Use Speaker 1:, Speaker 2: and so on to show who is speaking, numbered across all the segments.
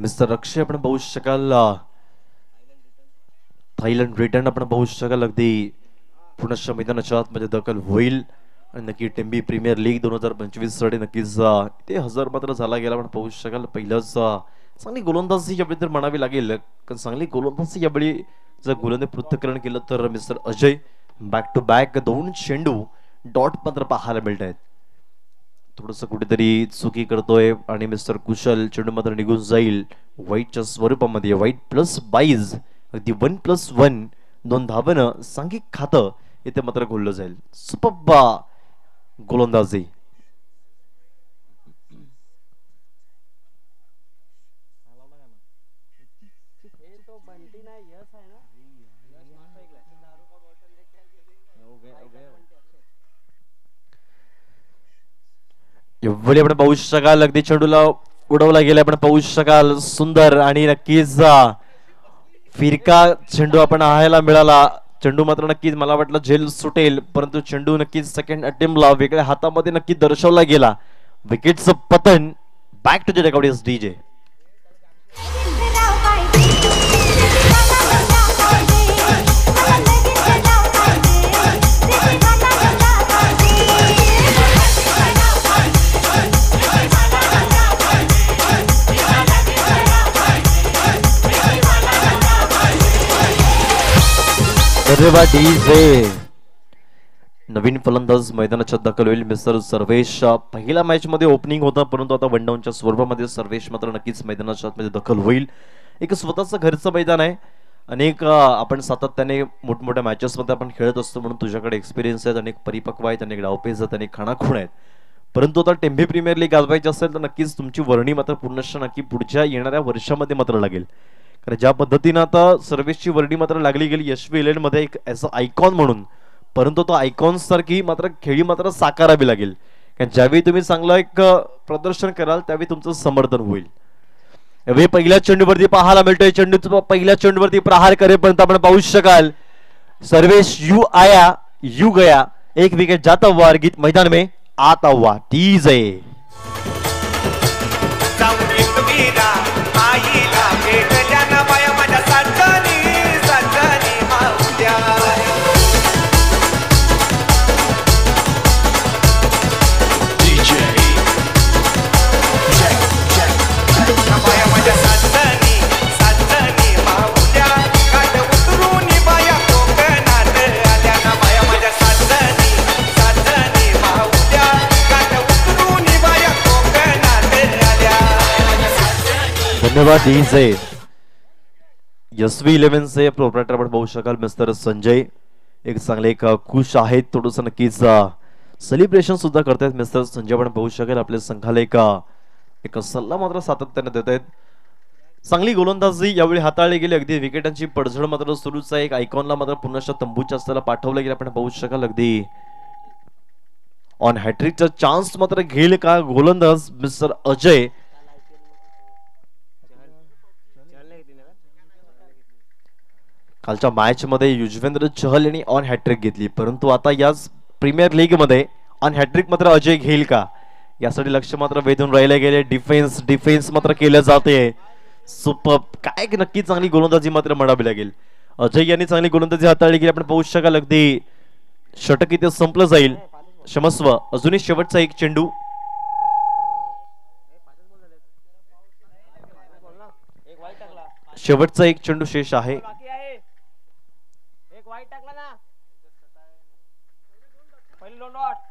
Speaker 1: Mister अक्षय आपण पाहू शकाल थायलंड रिटर्न आपण पाहू शकाल अगदी पुनश्च मैदानाच्या आतमध्ये दखल होईल आणि नक्की टेंबी प्रीमियर लीग 2025 साठी नक्कीच ते हजर मात्र झाला गेला. आपण पाहू शकाल पहिलंच चांगली गोलंदाजी यावेळी तर म्हणावी लागेल कारण चांगली गोलंदाजी यावेळी जर गोलंदाजी पृथक्करण केलं तर mister Ajay back to back 2 चेंडू डॉट मात्र पाहायला मिळत आहेत. थोडस कुठेतरी चुकी करतोय आणि मिस्टर कुशल चेंडू मात्र निघून जाईल वाईटच्या स्वरूपामध्ये. वाईट +22 अगदी 1+1 2 धावनं सांघिक खातं इथे मात्र खोललं जाईल. सुपब्बा गोलंदाजी. एवढे आपण पाहू शकाल अगदी चेंडूला उडवला गेला. आपण पाहू शकाल सुंदर आणि नक्कीच फिरका चेंडू आपण पाहायला मिळाला. चेंडू मात्र नक्कीच मला वाटलं झेल सुटेल परंतु चेंडू नक्कीच सेकंड अटेम्प्टला वेगळ्या हातामध्ये नक्की दर्शवला गेला. विकेटचं पतन. Back to the record is DJ. नवीन फलंदाज मैदानाच्या दखल होईल मिस्टर सर्वेश. पहिल्या मॅच मध्ये ओपनिंग होता परंतु आता वन डाऊनच्या स्वरूपामध्ये सर्वेश मात्र नक्कीच मैदानाच्या आतमध्ये दखल होईल. एक स्वतःचं घरचं मैदान आहे. अनेक आपण सातत्याने मोठमोठ्या मॅचेस मध्ये आपण खेळत असतो म्हणून तुझ्याकडे एक्सपिरियन्स आहेत, अनेक परिपक्व आहेत, अनेक डावपेच आहेत, अनेक खाणाखुण आहेत. परंतु आता टेंबी प्रीमियर लीग गाजवायची असेल तर नक्कीच तुमची वर्णी मात्र पूर्णश नक्की पुढच्या येणाऱ्या वर्षामध्ये मात्र लागेल. कारण ज्या पद्धतीने आता सर्व्हिसची वर्णी मात्र लागली गेली यशवी इलेव्हन मध्ये एक ॲज आयकॉन म्हणून, परंतु तो आयकॉन सारखी मात्र खेळी मात्र साकारावी लागेल. कारण ज्यावेळी तुम्ही चांगलं एक प्रदर्शन कराल त्यावेळी तुमचं समर्थन होईल. यावेळी पहिल्या चेंडूवरती पाहायला मिळतोय. चेंडूचा पहिल्या चेंडूवरती प्रहार करेपर्यंत आपण पाहू शकाल सर्वेश यू आया यू गया. एक विकेट जाता हुआ गीत मैदान में आता हुआ टीज है. धन्यवाद डीजे. यशवी इलेव्हन से प्रोप्रायटर आपण पाहू शकाल मिस्टर संजय एक चांगले एक खुश आहेत. थोडस नक्कीच सेलिब्रेशन सुद्धा करतायत मिस्टर संजय. आपण पाहू शकाल आपल्या संघाला एक सल्ला मात्र सातत्याने देत आहेत. चांगली गोलंदाजी यावेळी हाताळली गेली. अगदी विकेटांची पडझड मात्र सुरूच आहे. एक आयकॉनला मात्र पुन्हा तंबूच्या असताना पाठवलं गेलं. आपण पाहू शकाल अगदी ऑन हॅट्रिकचा चान्स मात्र घेईल का गोलंदाज मिस्टर अजय. कालच्या मॅच मध्ये युजवेंद्र चहल यांनी ऑन हॅट्रिक घेतली परंतु आता याच प्रीमियर लीग मध्ये ऑन हॅट्रिक मात्र अजय घेईल का यासाठी लक्ष मात्र वेधून राहिले गेले. डिफेन्स मात्र केलं जाते. सुपर काय नक्की चांगली गोलंदाजी मात्र म्हणावी लागेल. अजय यांनी चांगली गोलंदाजी हाताळली गेली. आपण पाहू शकाल अगदी षटक इथे संपलं जाईल. क्षमस्व अजूनही शेवटचा एक चेंडू. शेवटचा एक चेंडू शेष आहे.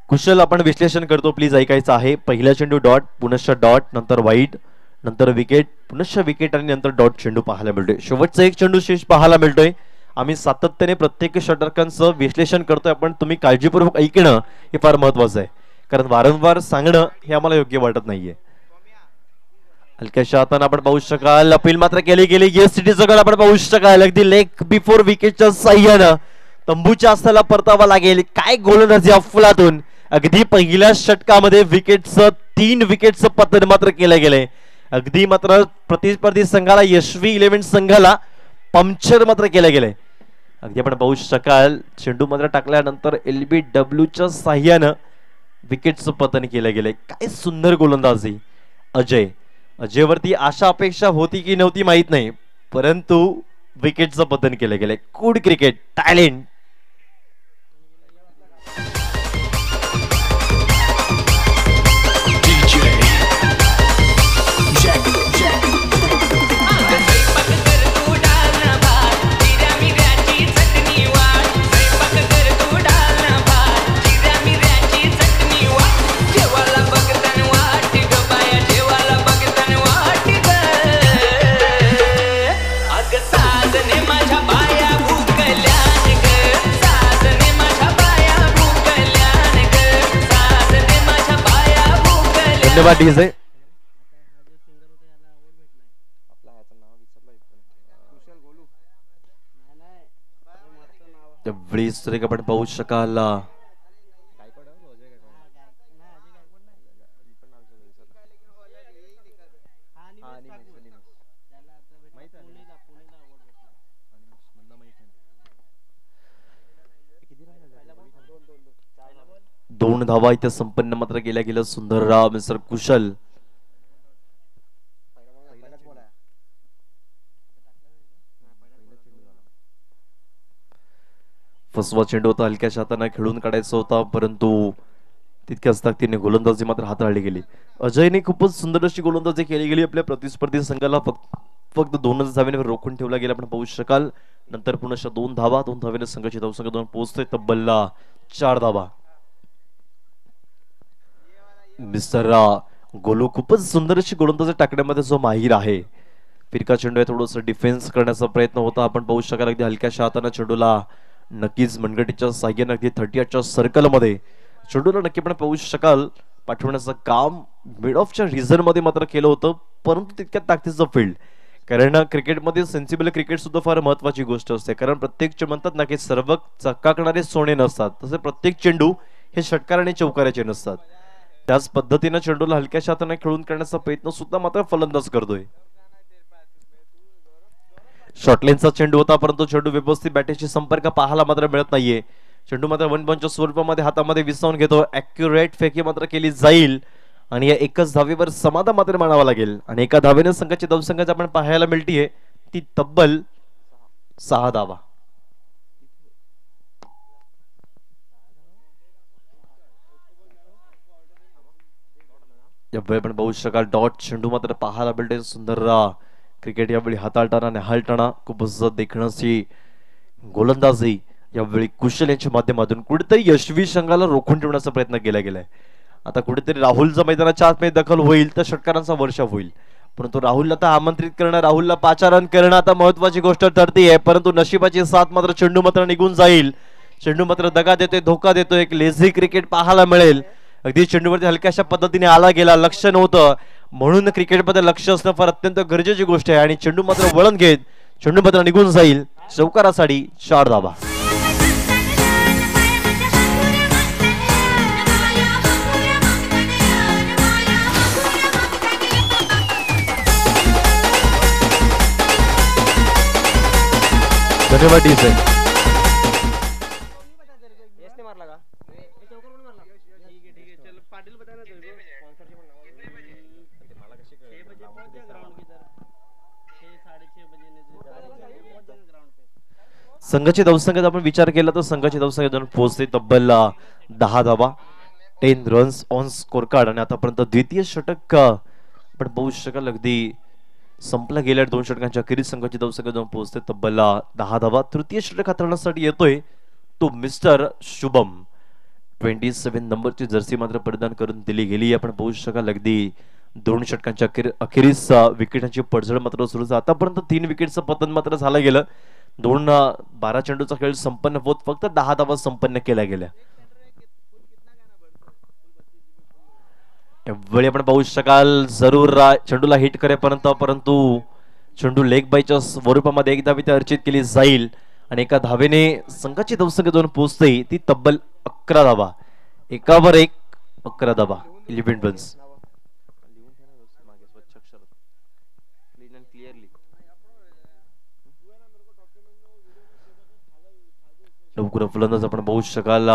Speaker 1: कुशल आपण विश्लेषण करतो प्लीज ऐकायचं आहे. पहिला चेंडू डॉट पुनश्च डॉट नंतर वाईट नंतर विकेट पुनश्च विकेट आणि नंतर डॉट चेंडू पाहायला मिळतोय. शेवटचा एक चेंडू शेष पाहायला मिळतोय. आम्ही सातत्याने प्रत्येक षटकांचं विश्लेषण करतोय. आपण तुम्ही काळजीपूर्वक ऐकणं हे फार महत्वाचं आहे कारण वारंवार सांगणं हे आम्हाला योग्य वाटत नाहीये. हलक्याशा हाताने आपण पाहू शकाल अपील मात्र केली गेली. येस सिटीचं गड आपण पाहू शकाल अगदी लेग बिफोर विकेटच्या साह्यानं तंबूच्या असताना परतावा लागेल. काय गोलंदाजी अफलातून. अगदी पहिल्या षटकामध्ये विकेटचं 3 विकेटचं पतन मात्र केलं गेलंय. अगदी मात्र प्रतिस्पर्धी संघाला यशवी इलेव्हन संघाला पंक्चर मात्र केलं गेलंय. अगदी आपण पाहू शकाल चेंडू मात्र टाकल्यानंतर LBWच्या साह्यानं विकेटचं पतन केलं गेलंय. काय सुंदर गोलंदाजी अजय. अजयवरती आशा अपेक्षा होती की नव्हती माहित नाही, परंतु विकेटचं पतन केलं गेलंय. Good cricket talent. धन्यवाद डीजे. आपण पाहू शकाल दोन धावा इथे संपन्न मात्र केल्या गेल्या. सुंदरराव मिस्टर कुशल फसवा चेंडू होता, हलक्याशा हाताने खेळून काढायचा होता, परंतु तितक्याच ताकदीने गोलंदाजी मात्र हाताळली गेली. अजयने खूपच सुंदर अशी गोलंदाजी केली गेली. आपल्या प्रतिस्पर्धी संघाला फक्त 2च धावेने रोखून ठेवला गेला. आपण पाहू शकाल नंतर पुन्हा 2 धावेने संघाची धावसंख्या 2 पोहोचतोय तब्बल 4 धावा. मिस्टर गोलू खूपच सुंदर अशी गोलंदाजी टाकण्यामध्ये जो माहीर आहे. फिरका चेंडू आहे, थोडस डिफेन्स करण्याचा प्रयत्न होता. आपण पाहू शकाल अगदी हलक्याशा हाताने चेंडूला नक्कीच मनगटीच्या साह्याने अगदी 38च्या सर्कल मध्ये चेंडूला नक्की पण पाहू शकाल पाठवण्याचं काम मिड ऑफच्या रिझन मध्ये मात्र केलं होतं, परंतु तितक्या ताकदीचं फील्ड. कारण क्रिकेटमध्ये सेन्सिबल क्रिकेट सुद्धा फार महत्वाची गोष्ट असते. कारण प्रत्येक म्हणतात ना की सर्व चकाकणारे सोने नसतात, तसे प्रत्येक चेंडू हे षटकार आणि चौकाराचे नसतात. त्याच पद्धतीने चेंडूला हलक्याशा हाताने खेळून करण्याचा प्रयत्न सुद्धा मात्र फलंदाज करतोय. शॉर्टलेनचा चेंडू होता, परंतु चेंडू व्यवस्थित बॅटरीशी संपर्क पाहायला मात्र मिळत नाहीये. चेंडू मात्र वन पंच स्वरूपामध्ये हातामध्ये विसावून घेतो. ॲक्युरेट फेकी मात्र केली जाईल आणि या एकच धावेवर समाधान मात्र मानावा लागेल. आणि एका धावेने संघाची धावसंख्या आपण पाहायला मिळतीये ती तब्बल 6 धावा. आपण पाहू शकाल डॉट चेंडू मात्र पाहायला मिळते. सुंदर क्रिकेट यावेळी हाताळताना निहाळताना खूपच देखण्याची गोलंदाजी यावेळी कुशल यांच्या माध्यमातून कुठेतरी यशवी संघाला रोखून ठेवण्याचा प्रयत्न केला गेलाय. आता कुठेतरी राहुलचा मैदानाच्या आतमध्ये दखल होईल तर षटकारांचा वर्षाव होईल, परंतु राहुलला तर आमंत्रित करणं, राहुलला पाचारण करणं आता महत्वाची गोष्ट ठरतीये. परंतु नशिबाची साथ मात्र चेंडू मात्र निघून जाईल. चेंडू मात्र दगा देतोय, धोका देतोय. एक लेझी क्रिकेट पाहायला मिळेल. अगदी चेंडूवरती हलक्याशा पद्धतीने आला गेला, लक्ष नव्हतं, म्हणून क्रिकेटमध्ये लक्ष असणं फार अत्यंत गरजेची गोष्ट आहे. आणि चेंडू मात्र वळण घेत चेंडू मात्र निघून जाईल. चौकारासाठी 4 धावा. धन्यवाद डीजे. संघाची धावसंख्येचा आपण विचार केला तर संघाची धावसंख्या जाऊन पोहोचते तब्बल 10 धावा, 10 रन्स ऑन स्कोर कार्ड. आणि आतापर्यंत द्वितीय षटक आपण पाहू शकाल अगदी संपला गेल्या 2 षटकांच्या अखेरीस संघाची धावसंख्या जाऊन पोहोचते तब्बल 10 धावा. तृतीय षटक हाताळण्यासाठी येतोय तो मिस्टर शुभम. 27 नंबरची जर्सी मात्र परिधान करून दिली गेली. आपण पाहू शकाल अगदी 2 षटकांच्या अखेरीस विकेटांची पडझड मात्र सुरू झाली. आतापर्यंत 3 विकेटचं पतन मात्र झालं गेलं. 12 चेंडूचा खेळ संपन्न होत फक्त 10 धावा संपन्न केल्या गेल्या. यावेळी आपण पाहू शकाल जरूर चेंडूला हिट करेपर्यंत, परंतु चेंडू लेग बायच्या स्वरूपामध्ये एक धाव अर्चित केली जाईल. आणि एका धावेने संघाची धावसंख्या जाऊन पोहोचते ती तब्बल 11 धावा. एकावर एक 11 धावा. 11 रन्स. लवकर फलंदाज आपण पाहू शकाल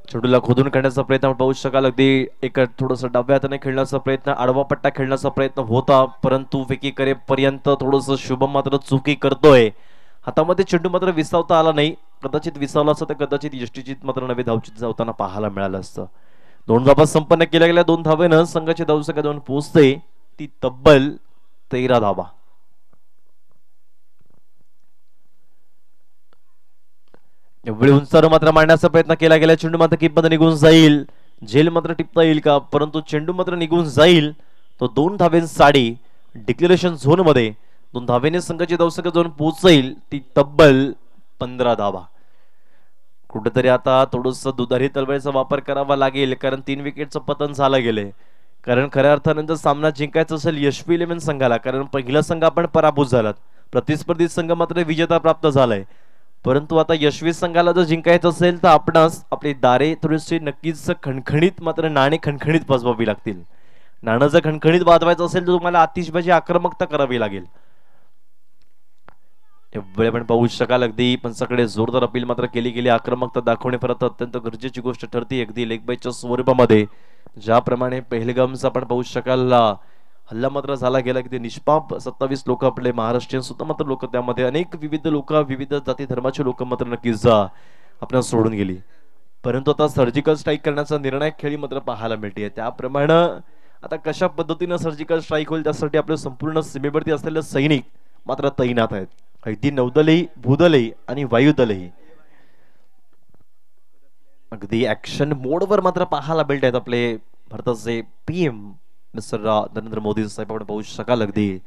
Speaker 1: चेंडूला खोदून काढण्याचा प्रयत्न आपण पाहू शकाल. अगदी एक थोडस डाव्या हाताने खेळण्याचा प्रयत्न, आडवा पट्टा खेळण्याचा प्रयत्न होता, परंतु फेकी करेपर्यंत थोडस शुभम मात्र चुकी करतोय. हातामध्ये चेंडू मात्र विसावता आला नाही. कदाचित विसावला असतं तर कदाचित यष्टीचीत मात्र नवे धावचित धावताना पाहायला मिळालं असतं. 2 धावा संपन्न केल्या गेल्या. 2 धावेनं संघाची धावसंख्या 2 पोहोचते ती तब्बल 13 धावा. एवढी उंचावर मात्र मारण्याचा प्रयत्न केला गेला. चेंडू मात्र कीपमध्ये निघून जाईल. झेल मात्र टिपता येईल का, परंतु चेंडू मात्र निघून जाईल. तो 2 धावेंसाठी डिक्लेरेशन झोन मध्ये 2 धावेने संघाची धावसंख्या 2 पोहोचेल ती तब्बल 15 धावा. कुठेतरी आता थोडस दुधारी तलवारीचा वापर करावा लागेल, कारण 3 विकेटचं पतन झालं गेले. कारण खऱ्या अर्थाने जर सामना जिंकायचा असेल यशवी इलेव्हन संघाला, कारण पहिला संघ आपण पराभूत झालात, प्रतिस्पर्धी संघ मात्र विजेता प्राप्त झालाय, परंतु आता यशवी संघाला जर जिंकायचं असेल तर आपणास आपली दारे थोडीशी नक्कीच खणखणीत, मात्र नाणे खणखणीत वाजवावी लागतील. नाणं जर खणखणीत वाजवायचं असेल तर तुम्हाला आतिषबाजी आक्रमकता करावी लागेल. वेळ पण पाहू शकाल. अगदी पंचाकडे जोरदार अपील मात्र केली गेली. आक्रमकता दाखवणे परत अत्यंत गरजेची गोष्ट ठरते. अगदी लेग बायच्या स्वरूपामध्ये ज्याप्रमाणे पहलगामचा आपण पाहू शकाल हल्ला मात्र झाला गेला की ते निष्पाप 27 लोक आपले महाराष्ट्रीयन सुद्धा मात्र लोक, त्यामध्ये अनेक विविध लोक, विविध जाती धर्माचे लोक मात्र नक्कीच आपल्याला सोडून गेली. परंतु आता सर्जिकल स्ट्राईक करण्याचा निर्णायक खेळी मात्र पाहायला मिळते. त्याप्रमाणे आता कशा पद्धतीने सर्जिकल स्ट्राईक होईल त्यासाठी आपले संपूर्ण सीमेवरती असलेले सैनिक मात्र तैनात आहेत. अगदी नौदलही, भूदलही आणि वायुदलही अगदी ऍक्शन मोडवर मात्र पाहायला मिळत आहेत. आपले भारताचे पीएम मिस्टर नरेंद्र मोदी साहेब आपण पाहू शकाल. अगदी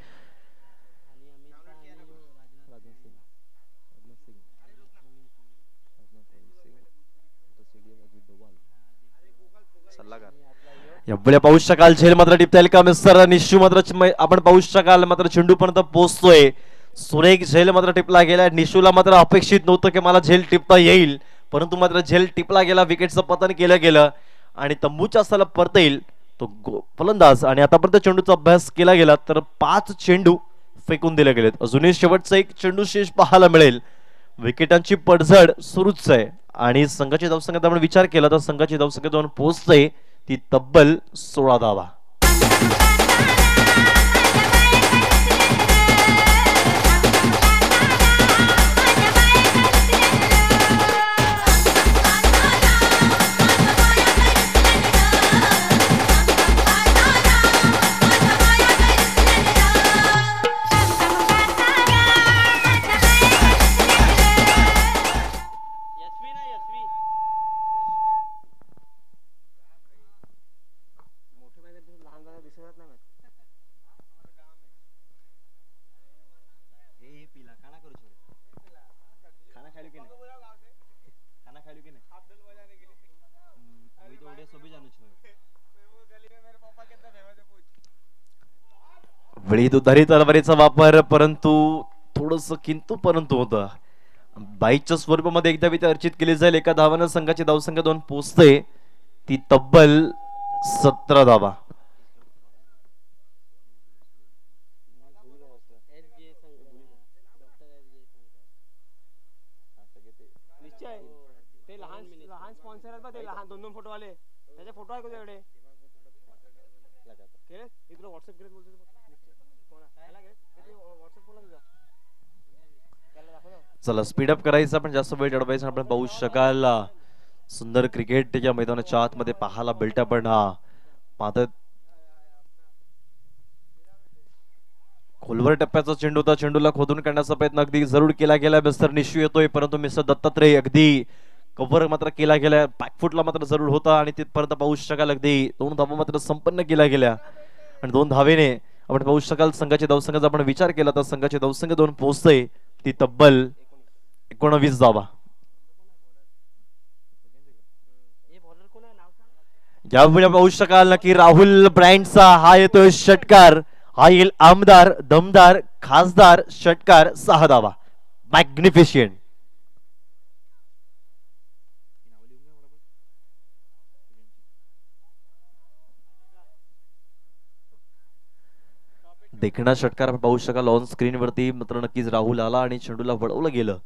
Speaker 1: एवढे पाहू शकाल. झेल मात्र टिपता येईल का मिस्टर निशू मात्र आपण पाहू शकाल. मात्र चेंडू पर्यंत पोहोचतोय. सुरेख झेल मात्र टिपला गेला. निशूला मात्र अपेक्षित नव्हतं की मला झेल टिपता येईल, परंतु मात्र झेल टिपला गेला. विकेटचं पतन केलं गेलं आणि तंबूच्या स्थळाला परत येईल तो फलंदाज. आणि आतापर्यंत चेंडूचा अभ्यास केला गेला तर 5 चेंडू फेकून दिले गेलेत. अजूनही शेवटचा एक चेंडू शेष पाहायला मिळेल. विकेटांची पडझड सुरूच आहे आणि संघाची धावसंख्येत आपण विचार केला तर संघाची धावसंख्या 2 पोहोचते ती तब्बल 16 धावा. वेळी दुधारी तलवारीचा वापर, परंतु थोडस किंतु परंतु होता. बाईकच्या स्वरूपामध्ये एकदा विधी अर्चित केली जाईल. एका धावानं संघाची धावसंख्या 2 पोहोचते ती तब्बल 17 धावा. चला स्पीडअप करायचं, पण जास्त वेळ अडवायचा आपण पाहू शकाल. सुंदर क्रिकेट या मैदानाच्या आतमध्ये पाहायला मिळतं. पण मात्र खोलवर टप्प्याचा चेंडू होता. चेंडूला खोदून काढण्याचा प्रयत्न अगदी जरूर केला गेला. मिस्टर निशू येतोय, परंतु मिस्टर दत्तात्रय अगदी कव्हर मात्र केला गेला. बॅकफुटला मात्र जरूर होता आणि तिथपर्यंत पाहू शकाल. अगदी 2 धावा मात्र संपन्न केल्या गेल्या आणि 2 धावेने आपण पाहू शकाल संघाची धावसंख्येचा आपण विचार केला तर संघाची धावसंख्या 2 पोहोचते ती तब्बल 19 धावा. यावेळी पाहू शकाल की राहुल ब्रँडचा हा येतोय षटकार. हा येईल आमदार, दमदार, खासदार षटकार. 6 धावा. मॅग्निफिशियंट. देखणा षटकार पाहू शकाल ऑन स्क्रीन वरती. मात्र नक्कीच राहुल आला आणि चेंडूला वळवलं गेलं.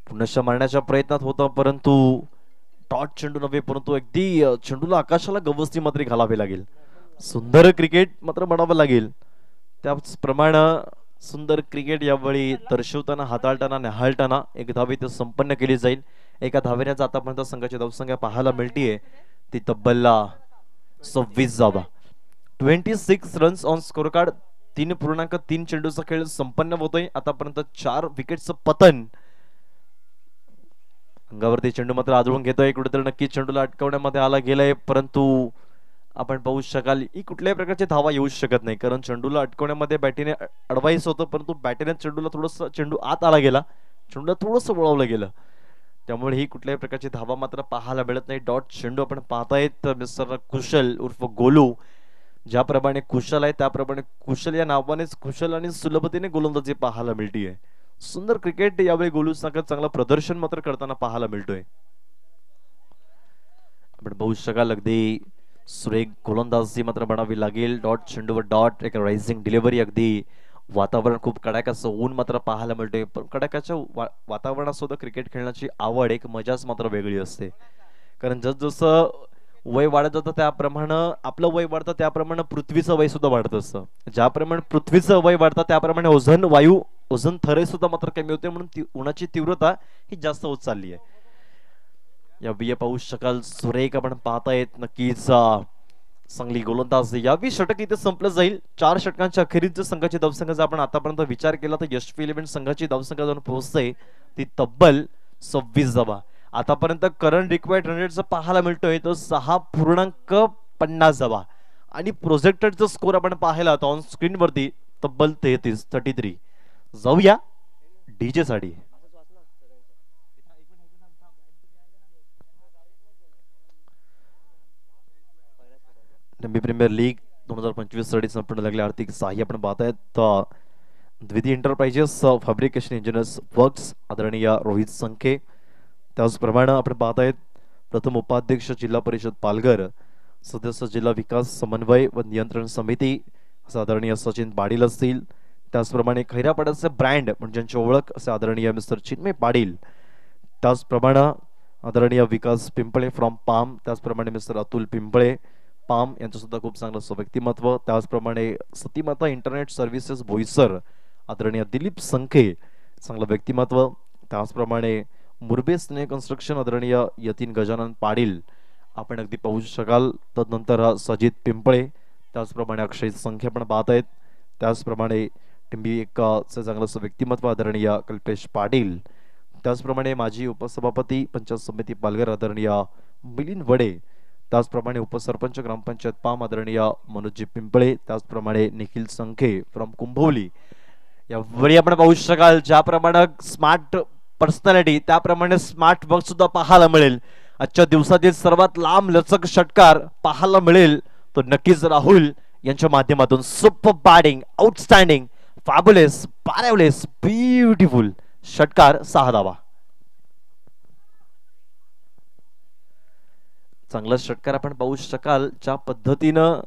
Speaker 1: पुनश्च मारण्याच्या प्रयत्नात होता, परंतु डॉट चेंडू नव्हे परंतु अगदी चेंडूला आकाशाला गवसणी मात्र घालावे लागेल. सुंदर क्रिकेट मात्र म्हणावं लागेल. त्याचप्रमाणे सुंदर क्रिकेट यावेळी दर्शवताना, हाताळताना, निहाळताना एक धाव इथे संपन्न केली जाईल. एका धावेने आतापर्यंत संघाची धावसंख्या पाहायला मिळतीये ती तब्बल 26 धावा. 26 रन्स ऑन स्कोर कार्ड. 3.3 चेंडूचा खेळ संपन्न होतोय. आतापर्यंत 4 विकेटचं पतन. अंगावरती चेंडू मात्र आदळून घेतोय. कुठेतरी नक्की चेंडूला अटकवण्यामध्ये आला गेलाय परंतु आपण पाहू शकाल ही कुठल्याही प्रकारची धावा येऊ शकत नाही कारण चेंडूला अटकवण्यामध्ये बॅटीने अडवाईस होतं परंतु बॅटीने चेंडूला थोडंसं चेंडू आत आला गेला. चेंडूला थोडंसं वळवलं गेलं त्यामुळे ही कुठल्याही प्रकारची धावा मात्र पाहायला मिळत नाही. डॉट चेंडू आपण पाहतायत. मिस्टर कुशल उर्फ गोलू ज्याप्रमाणे कुशल आहे त्याप्रमाणे कुशल या नावानेच कुशल आणि सुलभतेने गोलंदाजी पाहायला मिळतीये. सुंदर क्रिकेट यावेळी गोलू संघात चांगलं प्रदर्शन मात्र करताना पाहायला मिळतोय. आपण पाहू शकाल अगदी सुरेख गोलंदाजी मात्र म्हणावी लागेल. डॉट चेंडूवर डॉट. एक रायझिंग डिलिव्हरी. अगदी वातावरण खूप कडाक्याचं ऊन मात्र पाहायला मिळते पण कडाक्याच्या वातावरणात सुद्धा क्रिकेट खेळण्याची आवड एक मजाच मात्र वेगळी असते कारण जसजसं वय वाढत जातं त्याप्रमाणे आपलं वय वाढतं त्याप्रमाणे पृथ्वीचं वय सुद्धा वाढत असतं. ज्याप्रमाणे पृथ्वीचं वय वाढतं त्याप्रमाणे ओझोन थर सुद्धा मात्र कमी होते म्हणून उन्हाची तीव्रता ही जास्त होत चालली आहे. या बिया पाहू शकाल सुरेख आपण पाहतायत. नक्कीच चांगली गोलंदाजी. यावी षटक इथे संपलं जाईल. 4 षटकांच्या अखेरीस संघाची धावसंख्या आपण आतापर्यंत विचार केला तर यशस्वी 11 संघाची धावसंख्या जाऊन पोहोचते ती तब्बल 26 धावा. आतापर्यंत करंट रिक्वायर्ड रन रेट पाहायला मिळतोय तो 6.50 धावा आणि प्रोजेक्टेडचा स्कोर आपण पाहिला तर ऑन स्क्रीन वरती तब्बल 33. जाऊया डीजे साठी. प्रीमियर लीग 2025 साठी संपूर्ण लागले आर्थिक सहाय्य आपण पाहतायत. द्वितीय एंटरप्राइजेस फॅब्रिकेशन इंजिनियर्स वर्क्स आदरणीय रोहित संखे. त्याचप्रमाणे आपण पाहतायत प्रथम उपाध्यक्ष जिल्हा परिषद पालघर, सदस्य जिल्हा विकास समन्वय व नियंत्रण समिती आदरणीय सचिन पाटील असतील. त्याचप्रमाणे खैरापाड्याचे ब्रँड म्हणजे ओळख असे आदरणीय मिस्टर चिन्मय पाटील. त्याचप्रमाणे आदरणीय विकास पिंपळे फ्रॉम पाम. त्याचप्रमाणे मिस्टर अतुल पिंपळे पाम यांचं सुद्धा खूप चांगलं व्यक्तिमत्व. त्याचप्रमाणे सतीमाता इंटरनेट सर्व्हिसेस बोईसर आदरणीय दिलीप संखे चांगलं व्यक्तिमत्व. त्याचप्रमाणे मुरबे स्नेह कन्स्ट्रक्शन आदरणीय यतीन गजानन पाटील आपण अगदी पाहू शकाल. तदनंतर सजित पिंपळे. त्याचप्रमाणे अक्षय संखे आपण पाहतायत. त्याचप्रमाणे टिंबी एक चांगलं व्यक्तिमत्व आदरणीय कल्पेश पाटील. त्याचप्रमाणे माजी उपसभापती पंचायत समिती पालघर आदरणीय मिलिंद वडे. त्याचप्रमाणे उपसरपंच ग्रामपंचायत पाम आदरणीय मनोजी पिंपळे. त्याचप्रमाणे निखिल संखे फ्रॉम कुंभवली. यावेळी आपण पाहू शकाल ज्याप्रमाणे स्मार्ट पर्सनॅलिटी त्याप्रमाणे स्मार्ट वर्क सुद्धा पाहायला मिळेल. आजच्या दिवसातील सर्वात लांब लचक षटकार पाहायला मिळेल तो नक्कीच राहुल यांच्या माध्यमातून. Super batting, outstanding, fabulous, marvellous, beautiful षटकार 6 धावा. चांगला षटकार आपण पाहू शकाल ज्या पद्धतीनं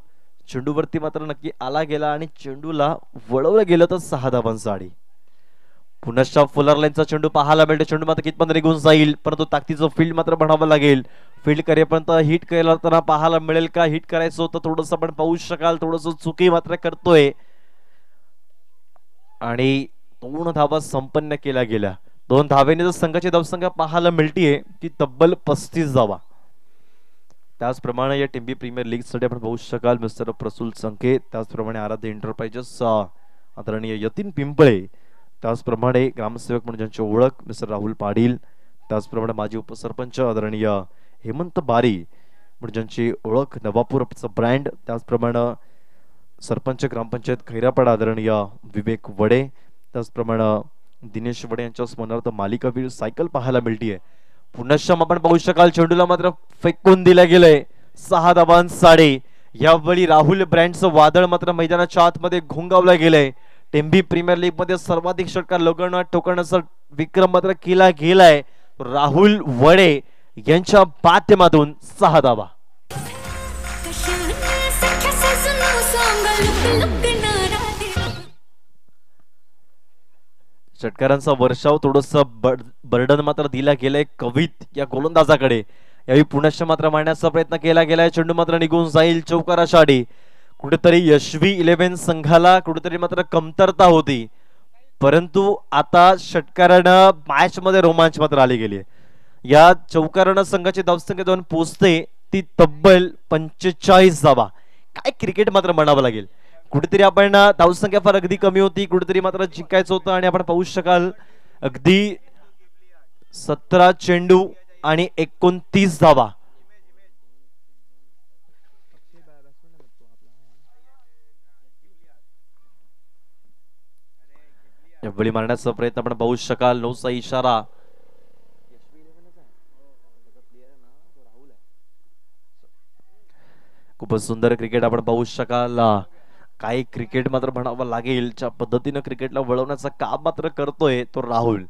Speaker 1: चेंडूवरती मात्र नक्की आला गेला आणि चेंडूला वळवलं गेलं तर 6 धावांसाठी. पुनश्च फुलर लाईनचा चेंडू पाहायला मिळतो. चेंडू मात्र कितपर्यंत निघून जाईल परंतु ताकदीचं फील्ड मात्र बनावं लागेल. फील्ड करेपर्यंत हिट केला पाहायला मिळेल का. हिट करायचं होतं थोडंसं आपण पाहू शकाल थोडंसं चुकी मात्र करतोय आणि 2 धावा संपन्न केल्या गेल्या. 2 धावेने जर संघाची धावसंख्या पाहायला मिळतीये ती तब्बल 35 धावा. त्याचप्रमाणे या टिंबी प्रीमियर लीग साठी आपण पाहू शकाल मिस्टर प्रसूल संके. त्याचप्रमाणे आराध्य एंटरप्राइजेस आदरणीय यतीन पिंपळे. त्याचप्रमाणे ग्रामसेवक म्हणजे ज्यांची ओळख मिस्टर राहुल पाटील. त्याचप्रमाणे माजी उपसरपंच आदरणीय हेमंत बारी म्हणजे ज्यांची ओळख नवापूरचा ब्रँड. त्याचप्रमाणे सरपंच ग्रामपंचायत खैरापाडा आदरणीय विवेक वडे. त्याचप्रमाणे दिनेश वडे यांच्या स्मरणार्थ मालिकावीर सायकल पाहायला मिळतीये. पुनश्च आपण पाहू शकाल चेंडूला मात्र फेकून दिलं गेलंय 6 धावांसाठी. यावेळी राहुल ब्रँडचं वादळ मात्र मैदानाच्या आतमध्ये घोंगावलं गेलंय. टिंबी प्रीमियर लीग मध्ये सर्वाधिक षटकार लगणं ठोकण्याचा विक्रम मात्र केला गेलाय राहुल वडे यांच्या माध्यमातून 6 धावा. षटकारांचा वर्षाव थोडस बर्डन मात्र दिला गेलाय कवित या गोलंदाजाकडे. यावेळी पुनश्च मात्र मारण्याचा प्रयत्न केला गेलाय, चेंडू मात्र निघून जाईल चौकाराच्या आडी. कुठेतरी यशवी 11 संघाला कुठेतरी मात्र कमतरता होती, परंतु आता षटकारानं मॅच मध्ये रोमांच मात्र आली गेली. या चौकारानं संघाची धावसंख्या जाऊन पोहोचते ती तब्बल 45 धावा. काय क्रिकेट मात्र म्हणावं लागेल. कुठेतरी आपण धावसंख्या फार अगदी कमी होती, कुठेतरी मात्र जिंकायचं होतं आणि आपण पाहू शकाल अगदी 17 चेंडू आणि 29 धावा. बळी मारण्याचा प्रयत्न आपण पाहू शकाल, नऊचा इशारा. खूपच सुंदर क्रिकेट आपण पाहू शकाल. काही क्रिकेट मात्र म्हणावं लागेल, ज्या पद्धतीनं क्रिकेटला वळवण्याचं काम मात्र करतोय तो राहुल.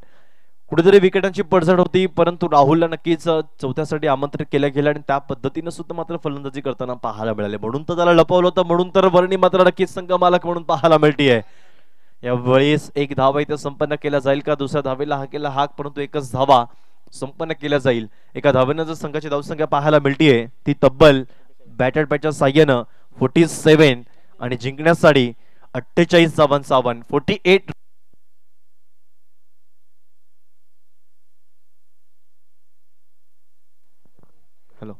Speaker 1: कुठेतरी विकेटांची पडझड होती, परंतु राहुलला नक्कीच चौथ्यासाठी आमंत्रित केलं गेलं आणि त्या पद्धतीनं सुद्धा मात्र फलंदाजी करताना पाहायला मिळाले. म्हणून तर त्याला लपवलं होतं, म्हणून तर वर्णी मात्र नक्कीच संघ मालक म्हणून पाहायला मिळतीये. यावेळेस एक धावा इथे संपन्न केला जाईल का, दुसऱ्या धावेला हाकेला हाक, परंतु एकच धावा संपन्न केला जाईल. एका धावेनं जर संघाची धावसंख्या पाहायला मिळतीये ती तब्बल बॅटर पॅचच्या साह्यानं 47 आणि जिंकण्यासाठी 48 धावांचं आव्हान. 48. Hello,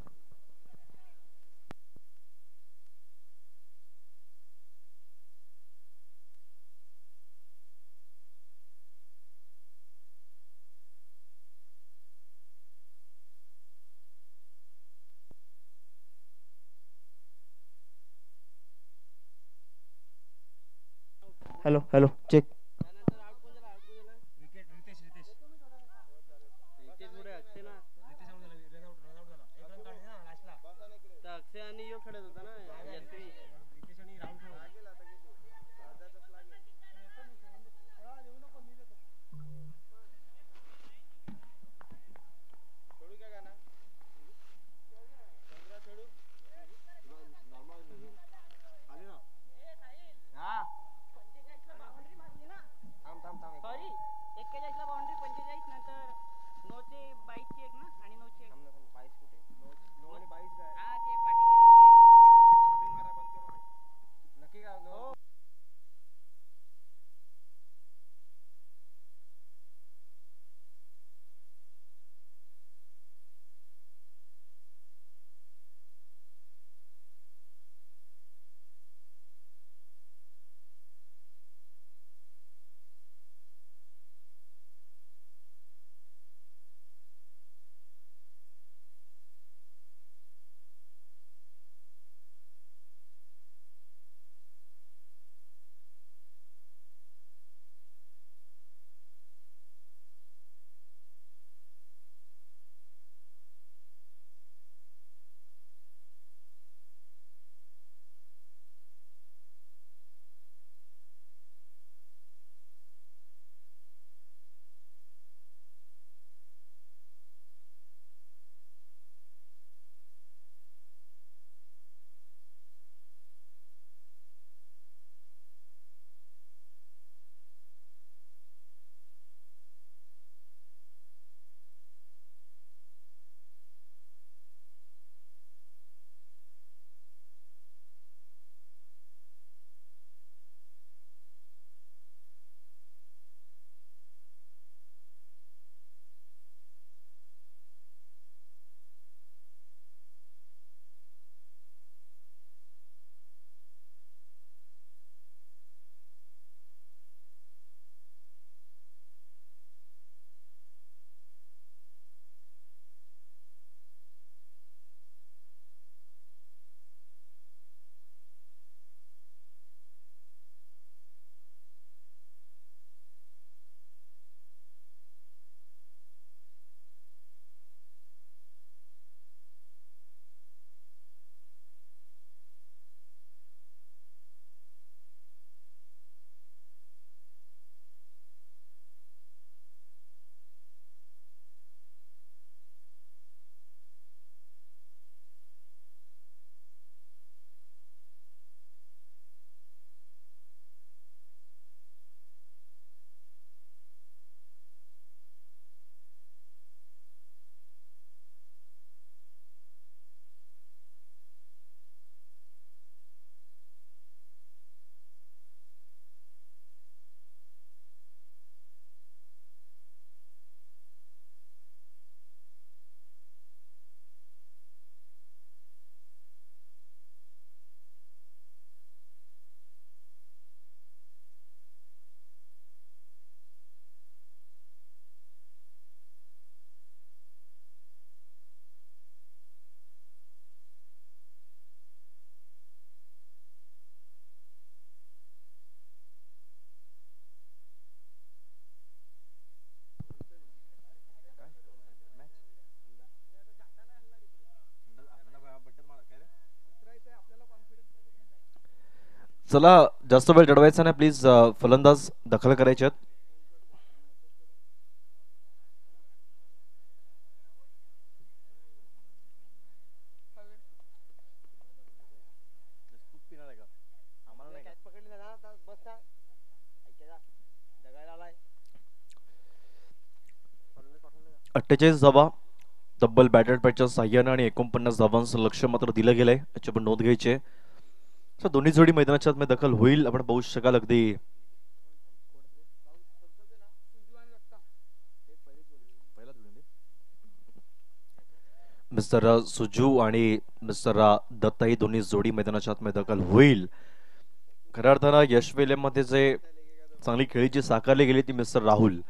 Speaker 2: hello hello check.
Speaker 1: चला जास्त वेळ दडवायचा नाही प्लीज. फलंदाज दखल करायचे आहेत. अठ्ठेचाळीस धावा तब्बल बॅटर पॅचच्या साह्यानं आणि 49 धावांचं लक्ष मात्र दिलं गेलंय, याची पण नोंद घ्यायची आहे. दोन्ही जोडी मैदानाच्या आतमध्ये दखल होईल, आपण पाहू शकाल अगदी मिस्टर सुजू आणि मिस्टर दत्ता ही दोन्ही जोडी मैदानाच्या आतमध्ये दखल होईल. खऱ्या अर्थानं यशवेले मध्ये जे चांगली खेळी जी साकारली गेली ती mister Rahul.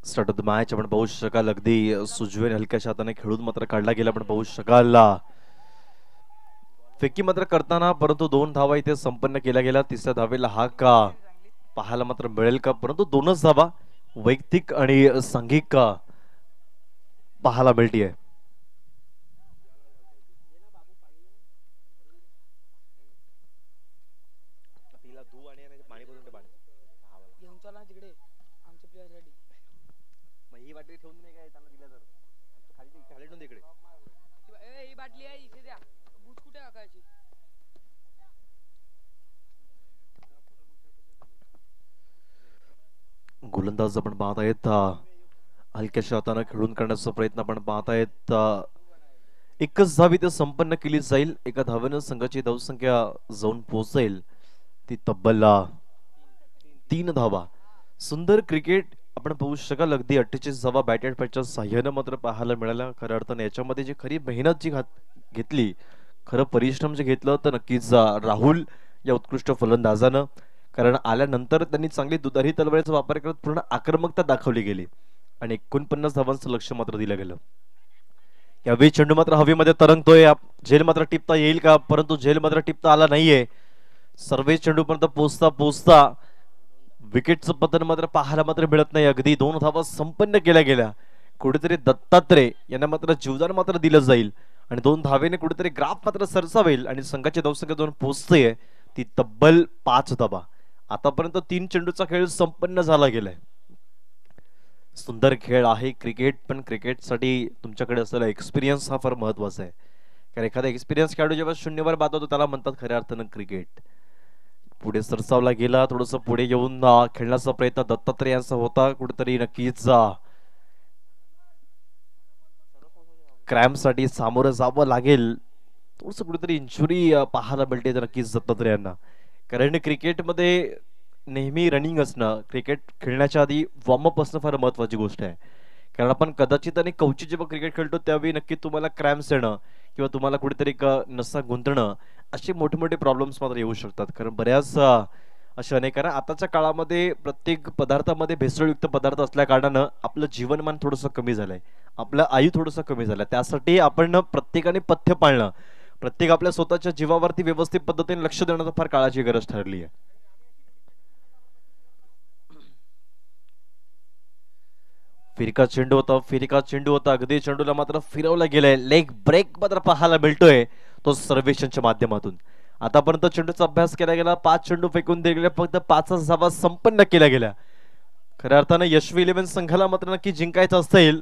Speaker 1: Start of the match आपण पाहू शकाल अगदी सुजवेन हलक्याच्या हाताने खेळून मात्र काढला गेला. आपण पाहू शकाल फेकी मात्र करताना, परंतु 2 धावा इथे संपन्न केल्या गेल्या. तिसऱ्या धावेला हा का पाहायला मात्र मिळेल का, परंतु 2च धावा वैयक्तिक आणि सांघिक पाहायला मिळतीये. गोलंदाज आपण पाहत आहेत हलक्याच्या हाताने खेळून करण्याचा प्रयत्न आपण पाहत आहेत. एकच धाव इथे संपन्न केली जाईल. एका धावेनं संघाची धावसंख्या जाऊन पोहोचेल ती तब्बल 3 धावा. सुंदर क्रिकेट आपण पाहू शकाल अगदी 48 धावा बॅटेड पॅचच्या साह्यानं मात्र पाहायला मिळाल्या. खऱ्या अर्थाने याच्यामध्ये जी खरी मेहनत जी घेतली, खरं परिश्रम जे घेतलं तर नक्कीच राहुल या उत्कृष्ट फलंदाजानं, कारण आल्यानंतर त्यांनी चांगली दुधारी तलवारीचा वापर करत पूर्ण आक्रमकता दाखवली गेली आणि 49 धावांचं लक्ष मात्र दिलं गेलं. यावेळी चेंडू मात्र हवेमध्ये तरंगतोय. झेल मात्र टिपता येईल का, परंतु झेल मात्र टिपता आला नाहीये. सर्वे चेंडू पर्यंत पोहोचता विकेटचं पतन मात्र पाहायला मात्र मिळत नाही. अगदी 2 धावा संपन्न केल्या गेल्या. कुठेतरी दत्तात्रय यांना मात्र जीवदान मात्र दिलं जाईल आणि 2 धावेने कुठेतरी ग्राफ मात्र सरसावेल आणि संघाची धावसंख्या 2 पोहोचते ती तब्बल 5 धावा. आतापर्यंत 3 चेंडूचा खेळ संपन्न झाला गेलाय. सुंदर खेळ आहे क्रिकेट, पण क्रिकेटसाठी तुमच्याकडे असलेला एक्सपिरियन्स हा फार महत्वाचा आहे. कारण एखादा एक्सपिरियन्स खेळाडू जेव्हा शून्यवर बाद होतो त्याला म्हणतात खऱ्या अर्थानं क्रिकेट. पुढे सरसावला गेला, थोडस पुढे येऊन खेळण्याचा प्रयत्न दत्तात्रय यांचा होता. कुठेतरी नक्कीच क्रॅम्प साठी सामोरं जावं लागेल. थोडस कुठेतरी इंजुरी पाहायला मिळते तर नक्कीच दत्तात्रय यांना. कारण क्रिकेटमध्ये नेहमी रनिंग असणं, क्रिकेट खेळण्याच्या आधी वॉर्मअप असणं फार महत्वाची गोष्ट आहे. कारण आपण कदाचित आणि कवचित जेव्हा क्रिकेट खेळतो त्यावेळी नक्की तुम्हाला क्रॅम्प्स येणं किंवा तुम्हाला कुठेतरी नसा गुंतणं असे मोठे मोठे प्रॉब्लेम्स मात्र येऊ शकतात. कारण बऱ्याच असे अनेक, कारण आताच्या काळामध्ये प्रत्येक पदार्थामध्ये भेसळयुक्त पदार्थ असल्या कारणानं आपलं जीवनमान थोडंसं कमी झालंय, आपलं आयु थोडंसं कमी झालं. त्यासाठी आपण प्रत्येकाने पथ्य पाळणं, प्रत्येक आपल्या स्वतःच्या जीवावरती व्यवस्थित पद्धतीने लक्ष देण्याचा फार काळाची गरज ठरली आहे. फिरका चेंडू होता अगदी चेंडूला मात्र फिरवला गेलाय. लेग ब्रेक मात्र पाहायला मिळतोय तो सर्वेक्षणच्या माध्यमातून. आतापर्यंत चेंडूचा अभ्यास केला गेला, 5 चेंडू फेकून दिले गेले, फक्त 5 धावा संपन्न केल्या गेल्या. खऱ्या अर्थानं यशवी 11 संघाला मात्र नक्की जिंकायचं असेल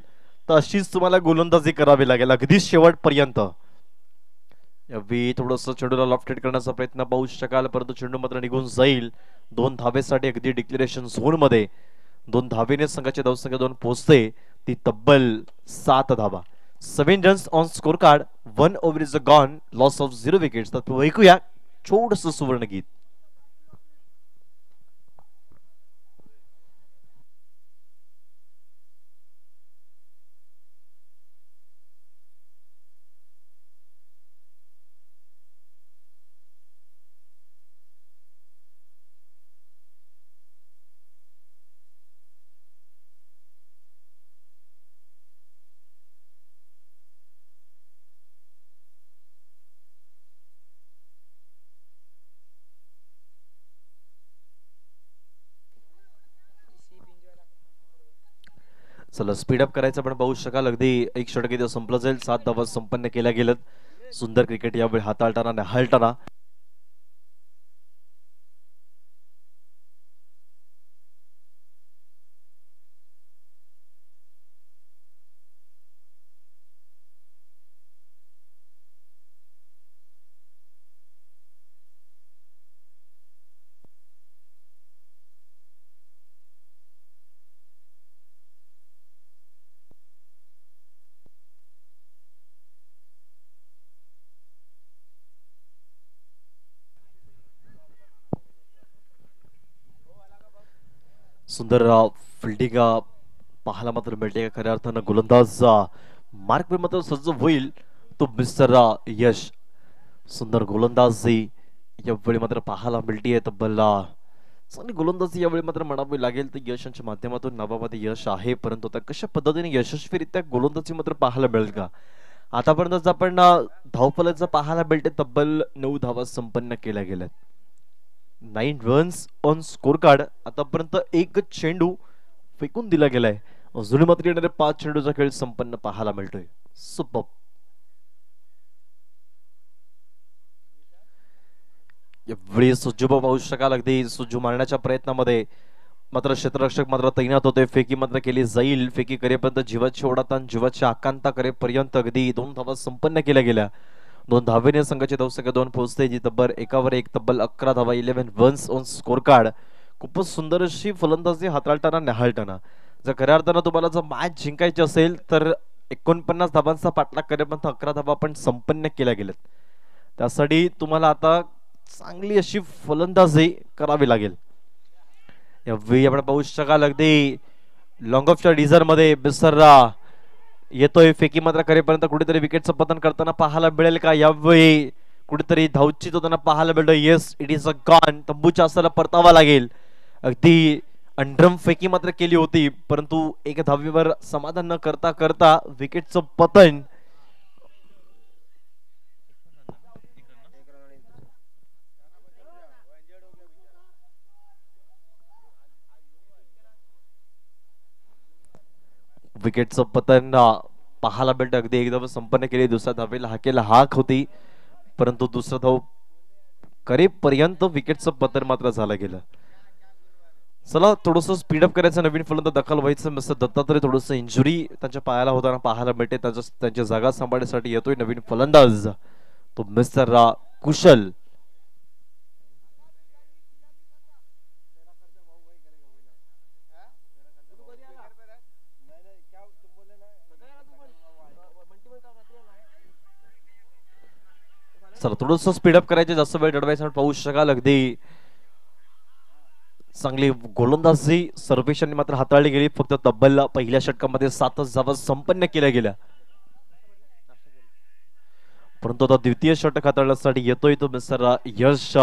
Speaker 1: तर अशीच तुम्हाला गोलंदाजी करावी लागेल अगदी शेवटपर्यंत. यावेळी थोडंसं चेंडूला लॉफ्टेड करण्याचा प्रयत्न पाहू शकाल, परंतु चेंडू मात्र निघून जाईल. 2 धावेसाठी अगदी डिक्लेरेशन झोन मध्ये 2 धावेने संघाची धावसंख्या 2 पोहोचते ती तब्बल 7 धावा. 7 runs on score card. 1 over is a gone. Loss of 0 wickets. तर ऐकूया छोटस सुवर्ण गीत. चला स्पीडअप करायचं पण पाहू शकाल अगदी एक षटक इथे संपलं जाईल. 7 धावा संपन्न केल्या गेल्यात. सुंदर क्रिकेट यावेळी हाताळताना निहाळताना सुंदर फिल्डिंग पाहायला मात्र मिळते. खऱ्या अर्थानं गोलंदाज मार्क मात्र सज्ज होईल तो मिस्टर यश. सुंदर गोलंदाजी यावेळी मात्र पाहायला मिळते. तब्बल चांगली गोलंदाजी यावेळी मात्र म्हणावी लागेल. तर यशांच्या माध्यमातून नावामध्ये यश आहे, परंतु आता कशा पद्धतीने यशस्वीरित्या गोलंदाजी मात्र पाहायला मिळेल का. आतापर्यंत आपण धावफलकाचं पाहायला मिळते. तब्बल 9 धावा संपन्न केल्या गेल्यात. 9 रन्स ऑन स्कोर कार्ड. आतापर्यंत एक चेंडू फेकून दिला गेलाय. अजूनही मात्र येणारे 5 चेंडूचा खेळ संपन्न पाहायला मिळतोय. सुपर. एवढी सुज्जूबा पाहू शकाल अगदी सुज्जू मारण्याच्या प्रयत्नामध्ये मात्र क्षेत्ररक्षक मात्र तैनात होते. फेकी मात्र केली जाईल. फेकी करेपर्यंत जीवाची ओढाताण जीवाची आकांता करेपर्यंत अगदी 2 धावा संपन्न केल्या गेल्या. 2 धावेने संघाची धावसंख्या 2 पोहोचते. जी तब्बल एकावर एक तब्बल 11 धावा. 11 रन्स ऑन स्कोर कार्ड. खूपच सुंदर अशी फलंदाजी हाताळताना निहाळताना. जर खऱ्या अर्थानं तुम्हाला जर मॅच जिंकायची असेल तर 49 धावांचा पाठलाग करेपर्यंत 11 धावा पण संपन्न केल्या गेल्यात. त्यासाठी तुम्हाला आता चांगली अशी फलंदाजी करावी लागेल. यावेळी आपण पाहू शकाल अगदी लॉंग ऑफच्या डिझर मध्ये बिसर्रा येतोय. फेकी मात्र करेपर्यंत कुठेतरी विकेटचं पतन करताना पाहायला मिळेल का. यावेळी कुठेतरी धावचित होताना पाहायला मिळतं. Yes, it is a gone. तंबूच्या आसाला परतावा लागेल. अगदी अंडरम फेकी मात्र केली होती, परंतु एक धावेवर समाधान न करता करता विकेटचं पतन. विकेटचं पतन पाहायला मिळतं. अगदी एक धाव संपन्न केली. दुसऱ्या धावेला हाकेला हाक होती, परंतु दुसरा धाव करेपर्यंत विकेटचं पतन मात्र झालं गेलं. चला थोडंसं स्पीडअप करायचं. नवीन फलंदाज दखल व्हायचं. मिस्टर दत्तात्रय थोडंसं इंजुरी त्यांच्या पायाला होताना पाहायला मिळते. त्यांच्या जागा सांभाळण्यासाठी येतोय नवीन फलंदाज तो मिस्टर कुशल. चला थोडंसं स्पीडअप करायचं. जास्त वेळ दडवायचा पाहू शकाल अगदी चांगली गोलंदाजी सर्वेशांनी मात्र हाताळली गेली. फक्त तब्बल पहिल्या षटकामध्ये 7 धावा संपन्न केल्या गेल्या, परंतु आता द्वितीय षटक हाताळण्यासाठी येतोय तो मिस्टर यश.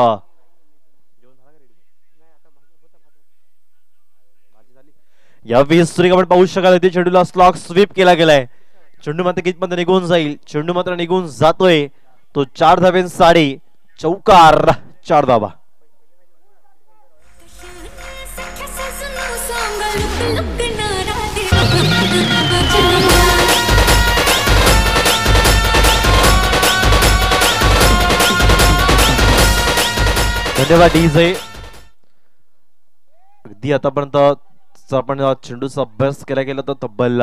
Speaker 1: यावेळी आपण पाहू शकाल चेंडूला स्लॉग स्वीप केला गेलाय. चेंडू मात्र कितपर्यंत निघून जाईल. चेंडू मात्र निघून जातोय. तो 4 धावेंसाठी चौकार. 4 धावा. धन्यवाद डीजे. अगदी आतापर्यंत आपण चेंडूचा अभ्यास केला गेला तर तब्बल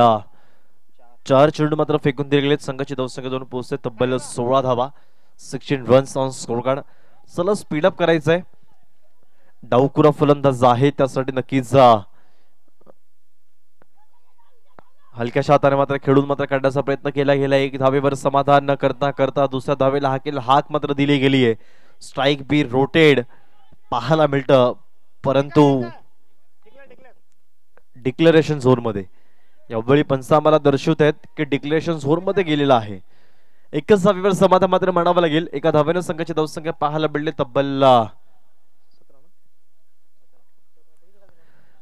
Speaker 1: 4 चेंडू मात्र फेकून दिले गेलेत. संघाची धावसंख्या 2 पोहोचते. तब्बल 16 धावा. 16 रन्स ऑन स्कोर कार्ड. चला स्पीडअप करायचंय. डावकुरा फलंदाज आहे, त्यासाठी नक्कीच हलक्याशा हाताने मात्र खेळून मात्र काढण्याचा प्रयत्न केला गेला. एक धावेवर समाधान न करता करता दुसऱ्या धावेला हाक मात्र दिली गेली आहे. स्ट्राईक बी रोटेड पाहायला मिळतं, परंतु डिक्लेरेशन झोन मध्ये यावेळी पंच आम्हाला दर्शवत आहेत की डिक्लेरेशन झोन मध्ये गेलेला आहे. एकच धावेवर समाधान मात्र म्हणावं लागेल. एका धावेने संघाची धावसंख्या पाहायला मिळले तब्बल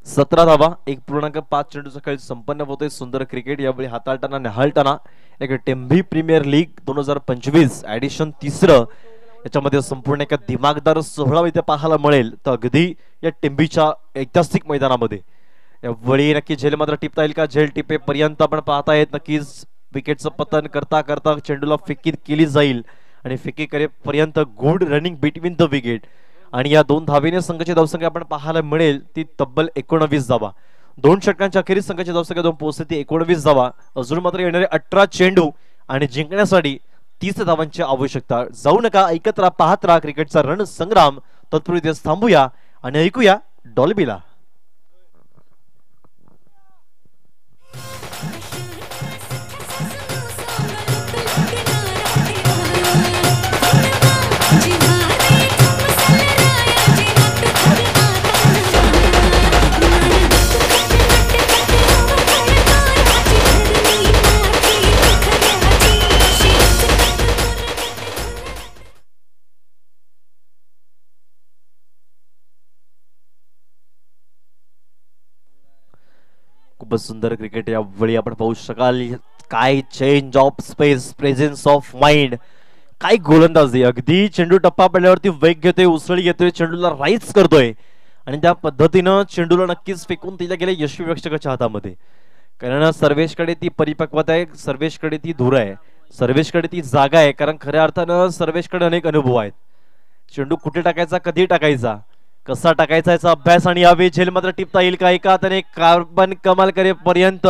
Speaker 1: 17 धावा. 1.5 चेंडूचा खेळ संपन्न होतोय. सुंदर क्रिकेट यावेळी हाताळताना निहाळताना एक टेंभी प्रीमियर लीग 2025 ऍडिशन तिसरं याच्यामध्ये संपूर्ण एका दिमागदार सोहळा इथे पाहायला मिळेल. तर अगदी या टेंभीच्या ऐतिहासिक मैदानामध्ये यावेळी नक्की झेल मात्र टिपता येईल का? झेल टिपेपर्यंत आपण पाहतायत. नक्कीच विकेटचं पतन करता करता चेंडूला फेकी केली जाईल आणि फेकी करेपर्यंत good running between the wicket आणि या 2 धावेने संघाची धावसंख्या आपण पाहायला मिळेल ती तब्बल 19 धावा. 2 षटकांच्या अखेरीस संघाची धावसंख्या 2 पोहोचते ती 19 धावा. अजून मात्र येणारे 18 चेंडू आणि जिंकण्यासाठी 30 धावांची आवश्यकता. जाऊ नका, ऐकत राहा, पाहत राहा क्रिकेटचा रणसंग्राम. तत्पूर्वी थांबूया आणि ऐकूया डॉल्बीला. खूपच सुंदर क्रिकेट यावेळी आपण पाहू शकाल. काय change of space, presence of mind, काय गोलंदाजी. अगदी चेंडू टप्पा पडल्यावरती वेग घेतोय, उसळी घेतोय, चेंडूला राईज करतोय आणि त्या पद्धतीनं चेंडूला नक्कीच फेकून दिला गेले यशस्वी रक्षकाच्या हातामध्ये. कारण सर्वेशकडे ती परिपक्वता आहे, सर्वेशकडे ती धूर आहे, सर्वेशकडे ती जागा आहे. कारण खऱ्या अर्थानं सर्वेशकडे अनेक अनुभव आहेत. चेंडू कुठे टाकायचा, कधी टाकायचा, कसा टाकायचा याचा अभ्यास. आणि यावेळी झेल मात्र टिपता येईल का? एका हाताने कार्बन कमाल करेपर्यंत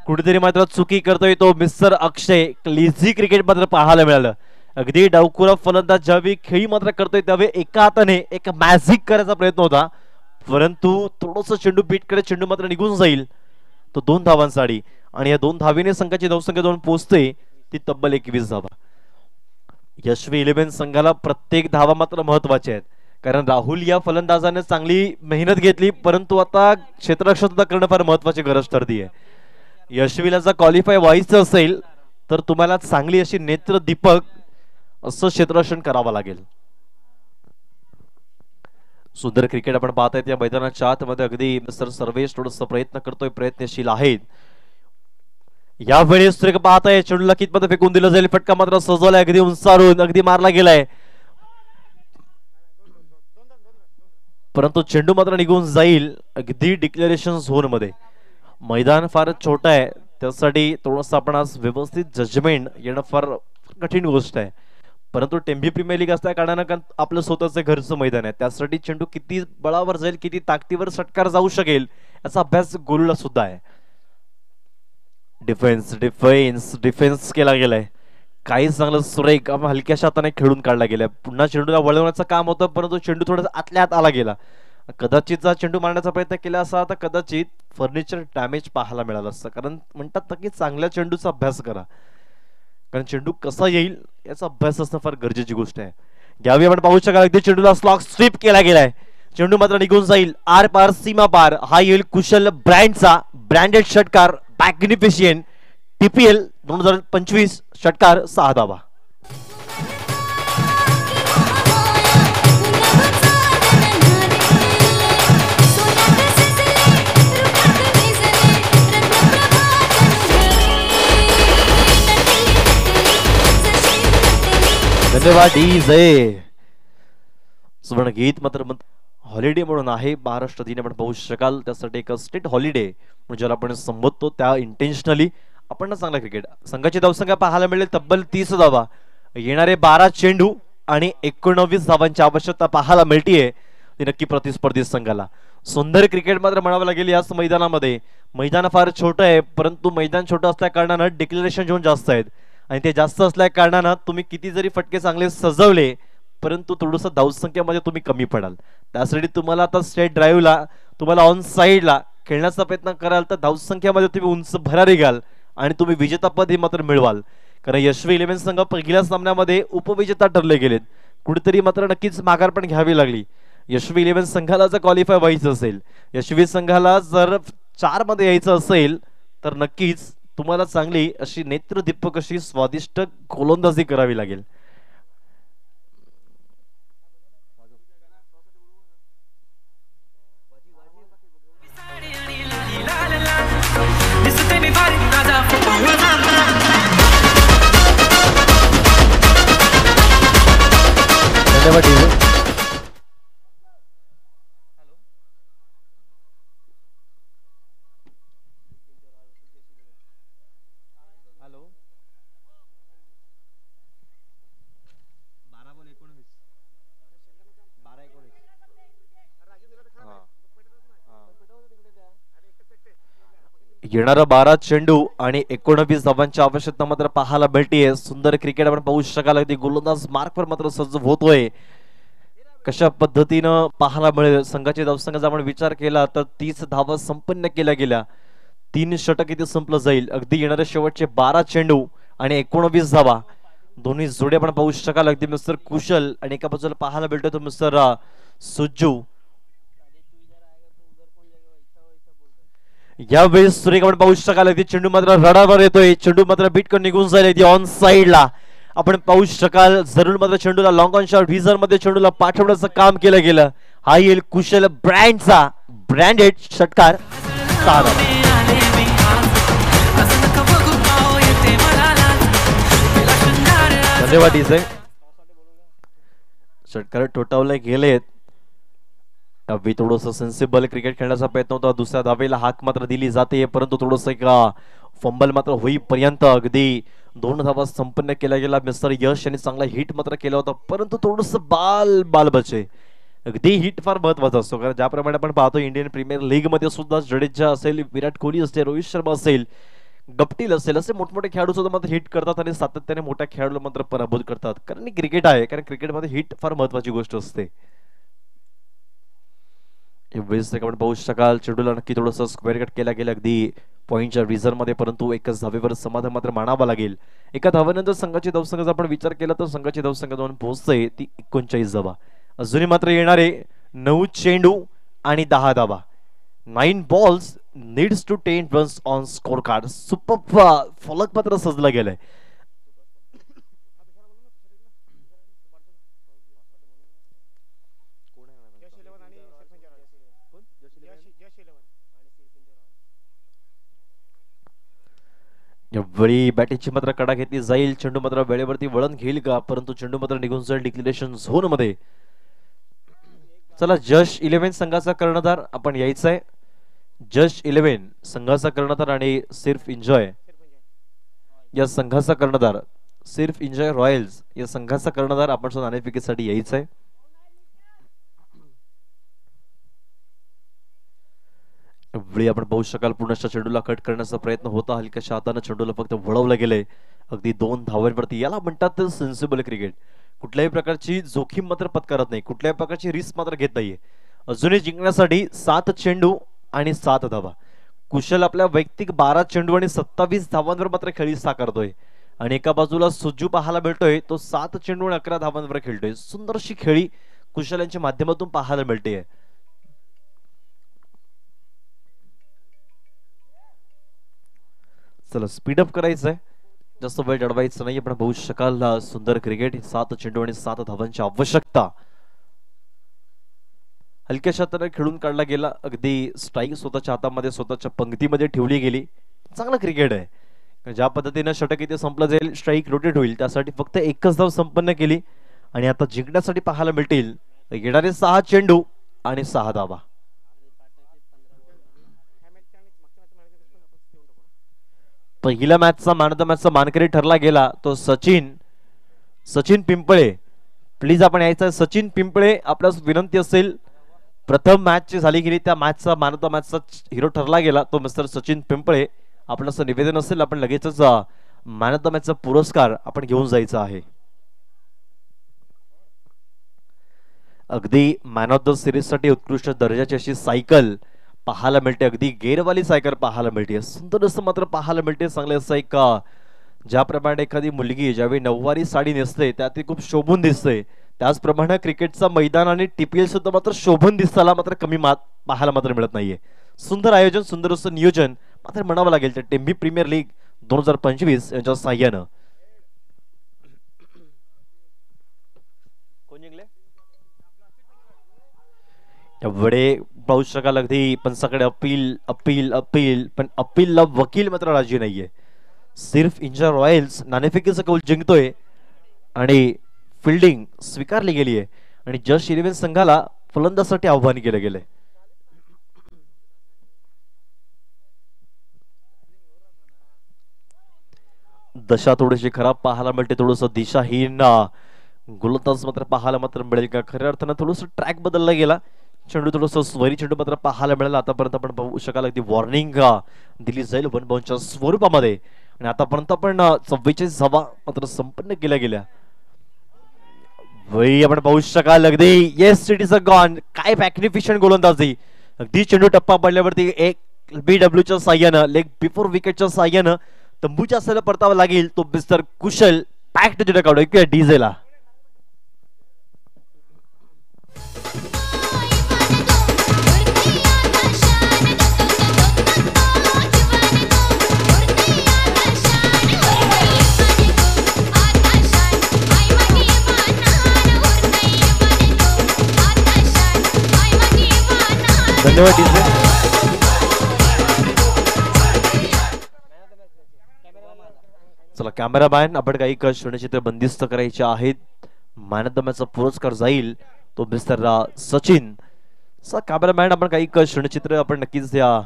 Speaker 1: कुठेतरी मात्र चुकी करतोय तो मिस्टर अक्षय. लेझी क्रिकेट मात्र पाहायला मिळालं. अगदी डावखुरा फलंदाज ज्यावेळी खेळी मात्र करतोय त्यावेळी एका हाताने एक मॅजिक करायचा प्रयत्न होता, परंतु थोडंसं चेंडू बीटकडे चेंडू मात्र निघून जाईल तो 2 धावांसाठी. आणि या 2 धावेने संघाची धावसंख्या 2 पोहोचते ती तब्बल 21 धावा. यशस्वी 11 संघाला प्रत्येक धावा मात्र महत्वाच्या आहेत. कारण राहुल या फलंदाजाने चांगली मेहनत घेतली, परंतु आता क्षेत्ररक्षण सुद्धा करणं फार महत्वाची गरज ठरती आहे. यशस्वीला जर क्वालिफाय व्हायचं असेल तर तुम्हाला चांगली अशी नेत्र दीपक असं क्षेत्ररक्षण करावं लागेल. सुंदर क्रिकेट आपण पाहतायत या मैदानाच्या आतमध्ये. अगदी मिस्टर सर्वेश थोडस प्रयत्न करतोय, प्रयत्नशील आहेत. यावेळी पाहताय चेंडूला कितपत फेकून दिलं जाईल. फटका मात्र सजवलाय, अगदी उंचारून अगदी मारला गेलाय, परंतु चेंडू मात्र निघून जाईल अगदी डिक्लेरेशन झोन मध्ये. मैदान फार छोटं आहे, त्यासाठी थोडंसं आपण आज व्यवस्थित जजमेंट येणं फार कठीण गोष्ट आहे. परंतु टेंभी प्रीमियर लीग असल्या कारणानं आपलं स्वतःचं घरचं मैदान आहे, त्यासाठी चेंडू किती बळावर जाईल, किती ताकदीवर षटकार जाऊ शकेल याचा अभ्यास गोलूला सुद्धा आहे. डिफेन्स डिफेन्स डिफेन्स केला गेलाय. काही चांगलं सुरेख हलक्याशा हाताने खेळून काढला गेलाय. पुन्हा चेंडूला वळवण्याचं काम होतं, परंतु चेंडू थोडा आतल्या आत आला गेला. कदाचित जर चेंडू मारण्याचा प्रयत्न केला असता तर कदाचित फर्निचर डॅमेज पाहायला मिळालं असतं. कारण म्हणतात की चांगल्या चेंडूचा अभ्यास करा, कारण चेंडू कसा येईल याचा अभ्यास असणं फार गरजेची गोष्ट आहे. यावेळी आपण पाहू शकाल अगदी चेंडूला स्लॉग स्वीप केला गेलाय. चेंडू मात्र निघून जाईल आर पार सीमा पार. हा येईल कुशल ब्रँडचा ब्रँडेड षटकार मॅग्निफिशियंट TPL 2025 षटकार 6 धावा. धन्यवाद डीजे. सुवर्ण गीत मात्र हॉलिडे म्हणून आहे महाराष्ट्र दिन आपण पाहू शकाल. त्यासाठी एक स्टेट हॉलिडे म्हणजे ज्याला आपण संबोधतो त्या इंटेन्शनली आपण चांगला क्रिकेट. संघाची धावसंख्या पाहायला मिळेल तब्बल 30 धावा. येणारे 12 चेंडू आणि 19 धावांची आवश्यकता पाहायला मिळतीये ती नक्की प्रतिस्पर्धी संघाला. सुंदर क्रिकेट मात्र म्हणावं लागेल याच मैदानामध्ये. मैदान फार छोटं आहे, परंतु मैदान छोटं असल्या कारणानं डिक्लेरेशन झोन जास्त आहेत आणि ते जास्त असल्या कारणानं तुम्ही किती जरी फटके चांगले सजवले परंतु थोडंसं धावसंख्येमध्ये तुम्ही कमी पडाल. त्यासाठी तुम्हाला आता स्ट्रेट ड्राईव्हला तुम्हाला ऑन साईडला खेळण्याचा प्रयत्न कराल तर धावसंख्येमध्ये तुम्ही उंच भरारी घ्याल आणि तुम्ही विजेतापद हे मात्र मिळवाल. कारण यशवी 11 संघ पहिल्या सामन्यामध्ये उपविजेता ठरले गेलेत. कुठेतरी मात्र नक्कीच माघार पण घ्यावी लागली. यशवी 11 संघाला जर क्वालिफाय व्हायचं असेल, यशवी संघाला जर 4 मध्ये यायचं असेल तर नक्कीच तुम्हाला चांगली अशी नेत्रदीपक अशी स्वादिष्ट गोलंदाजी करावी लागेल. धन्यवाद. येणारा 12 चेंडू आणि 19 धावांची आवश्यकता मात्र पाहायला मिळतीये. सुंदर क्रिकेट आपण पाहू शकाल. अगदी गोलंदाज मार्कवर मात्र सज्ज होतोय. कशा पद्धतीनं पाहायला मिळेल संघाची धावसंख्येचा आपण विचार केला तर 30 धावा संपन्न केल्या गेल्या. 3 षटक इथे संपलं जाईल. अगदी येणारे शेवटचे 12 चेंडू आणि 19 धावा दोन्ही जोडे आपण पाहू शकाल. अगदी मिस्टर कुशल आणि एका बाजूला पाहायला मिळतोय तो मिस्टर सुज्जू. यावेळेस सुरेख आपण पाहू शकाल. अगदी चेंडू मात्र रडावर येतोय. चेंडू मात्र बिटकन निघून जाईल अगदी ऑन साइडला आपण पाहू शकाल. जरूर मात्र चेंडूला लॉंग ऑन शॉट व्हिजर मध्ये चेंडूला पाठवण्याचं काम केलं गेलं. हा येईल कुशल ब्रँडचा ब्रँडेड षटकार. धन्यवाद. षटकार ठोठावले गेलेत. अगदी थोडंसं सेन्सिबल क्रिकेट खेळण्याचा प्रयत्न होता. दुसऱ्या धावेला हाक मात्र दिली जाते परंतु थोडंसं एक फंबल मात्र होईपर्यंत अगदी 2 धावा संपन्न केल्या गेला. मिस्टर यश यांनी चांगला हिट मात्र केला होता परंतु थोडंसं बाल बचे. अगदी हिट फार महत्वाचा असतो कारण ज्याप्रमाणे आपण पाहतो इंडियन प्रीमियर लीग मध्ये सुद्धा जडेजा असेल, विराट कोहली असेल, रोहित शर्मा असेल, गप्टील असेल असे मोठमोठे खेळाडू सुद्धा मात्र हिट करतात आणि सातत्याने मोठ्या खेळाडूला मात्र पराभूत करतात. कारण क्रिकेट आहे. कारण क्रिकेटमध्ये हिट फार महत्वाची गोष्ट असते. आपण पाहू शकाल. चेंडूला नक्की थोडंसं स्क्वेअर कट केला गेला अगदी पॉईंटच्या रिझर्व मध्ये परंतु एकच धावेवर समाधान मात्र मानावा लागेल. एका धावेनंतर संघाची धावसंख्या आपण विचार केला तर संघाची धावसंख्या दोन पोहोचते ती 39 धावा. अजूनही मात्र येणारे 9 चेंडू आणि 10 धावा. 9 balls needs to 10 runs on scorecard. Super फलक मात्र सजला गेलाय. एवढी बॅटिंगची मात्र कडा घेतली जाईल. चेंडू मात्र वेळेवरती वळण घेईल का परंतु चेंडू मात्र निघून जाईल डिक्लेरेशन झोन मध्ये. चला जश 11 संघाचा कर्णधार आपण यायचंय. जश 11 संघाचा कर्णधार आणि सिर्फ एन्जॉय या संघाचा कर्णधार, सिर्फ एन्जॉय रॉयल्स या संघाचा कर्णधार आपण सुद्धा नाणेफेकीसाठी यायचंय. वेळी आपण पाहू शकाल पूर्णच्या चेंडूला कट करण्याचा प्रयत्न होता. हलक्याशा हाताने चेंडूला फक्त वळवलं गेले अगदी 2 धावांवरती. याला म्हणतात सेन्सिबल क्रिकेट. कुठल्याही प्रकारची जोखीम मात्र पत्करत नाही, कुठल्याही प्रकारची रिस्क मात्र घेत नाहीये. अजूनही जिंकण्यासाठी 7 चेंडू आणि 7 धावा. कुशल आपल्या वैयक्तिक 12 चेंडू आणि 27 धावांवर मात्र खेळी साकारतोय आणि एका बाजूला सुज्जू पाहायला मिळतोय तो 7 चेंडू आणि 11 धावांवर खेळतोय. सुंदरशी खेळी कुशल यांच्या माध्यमातून पाहायला मिळते. चला स्पीडअप करायचंय, जास्त वेळ अडवायचं नाही. आपण बघू शकाल सुंदर क्रिकेट. 7 चेंडू आणि 7 धावांची आवश्यकता. हलक्याशा हाताने खेळून काढला गेला. अगदी स्ट्राईक स्वतःच्या हातामध्ये स्वतःच्या पंक्तीमध्ये ठेवली गेली. चांगलं क्रिकेट आहे. ज्या पद्धतीने षटक इथे संपलं जाईल, स्ट्राईक रोटेट होईल त्यासाठी फक्त एकच धाव संपन्न केली आणि आता जिंकण्यासाठी पाहायला मिळतील येणारे 6 चेंडू आणि 6 धावा. पहिल्या मॅचचा मॅन ऑफ द मॅचचा मानकरी ठरला गेला तो सचिन पिंपळे. प्लीज आपण यायचं. सचिन पिंपळे आपल्यास विनंती असेल. प्रथम मॅच झाली गेली त्या मॅचचा मॅन ऑफ द मॅचचा हिरो ठरला गेला तो मिस्टर सचिन पिंपळे. आपलं असं निवेदन असेल आपण लगेचच मॅन ऑफ द मॅचचा पुरस्कार आपण घेऊन जायचा आहे. अगदी मॅन ऑफ द सिरीज साठी उत्कृष्ट दर्जाची अशी सायकल पाहायला मिळते, अगदी गेरवाली सायकल पाहायला मिळते. सुंदर असं मात्र पाहायला मिळते. चांगले असं एक ज्याप्रमाणे एखादी मुलगी ज्यावेळी नऊवारी साडी नेसते त्यात ती खूप शोभून दिसते, त्याचप्रमाणे क्रिकेटचा मैदान आणि TPL सुद्धा मात्र शोभून दिसताना मात्र कमी पाहायला मात्र मिळत नाहीये. सुंदर आयोजन, सुंदर असं नियोजन मात्र म्हणावं लागेल त्या टेंबी प्रीमियर लीग 2025 यांच्या साह्यानं. एवढे पाहू शकाल अगदी पंचाकडे अपील अपील अपील, पण अपीलला वकील मात्र राजी नाहीये. सिर्फ इंडिया रॉयल्स नाणेफेकीचा कौल जिंकतोय आणि फिल्डिंग स्वीकारली गेली आहे आणि जस्ट 11 संघाला फलंदाजासाठी आव्हान केलं गेलंय. दशा थोडीशी खराब पाहायला मिळते, थोडस दिशाहीन गोलंदाज मात्र पाहायला मात्र मिळेल का. खऱ्या अर्थानं थोडस ट्रॅक बदलला गेला, चेंडू थोडस स्वरी चेंडू मात्र पाहायला मिळाला. आतापर्यंत आपण पाहू शकाल अगदी वॉर्निंग दिली जाईल 1 बाउंडच्या स्वरूपामध्ये आणि आतापर्यंत आपण 44 धावा मात्र संपन्न केल्या गेल्या. वही आपण पाहू शकाल अगदी yes it is a gone. काय मॅग्निफिशंट गोलंदाजी, अगदी चेंडू टप्पा पडल्यावरती एक BWच्या साह्यानं, लेग बिफोर विकेटच्या साह्यानं तंबूच्या असायला परतावा लागेल तो mister Kushal. Back to the dugout ऐकूया डीजेला. धन्यवाद डीजे. चला कॅमेरामॅन, आपण काही क्षणचित्र बंदिस्त करायचे आहेत. मॅन ऑफ द मॅचचा पुरस्कार जाईल तो मिस्टर सचिन. कॅमेरामॅन, आपण काही क्षणचित्र आपण नक्कीच द्या.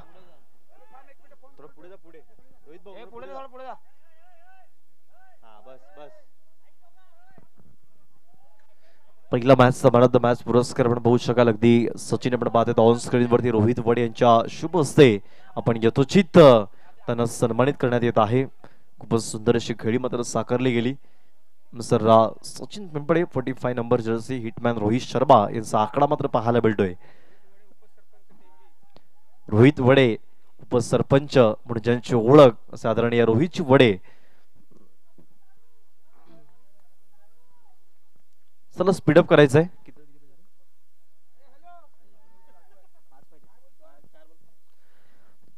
Speaker 1: पहिला मॅचचा मॅन ऑफ द मॅच पुरस्कार आपण पाहू शकाल अगदी सचिन आपण पाहत ऑन स्क्रीन वरती रोहित वडे यांच्या शुभ हस्ते आपण यथोचित त्यांना सन्मानित करण्यात येत आहे. खूपच सुंदर अशी खेळी मात्र साकारली गेली. Mister Sachin Pimple 45 number jersey, hitman Rohit Sharma यांचा आकडा मात्र पाहायला मिळतोय. रोहित वडे उपसरपंच म्हणून ज्यांची ओळख साधारण या रोहितची वडे. चला स्पीडअप करायचंय.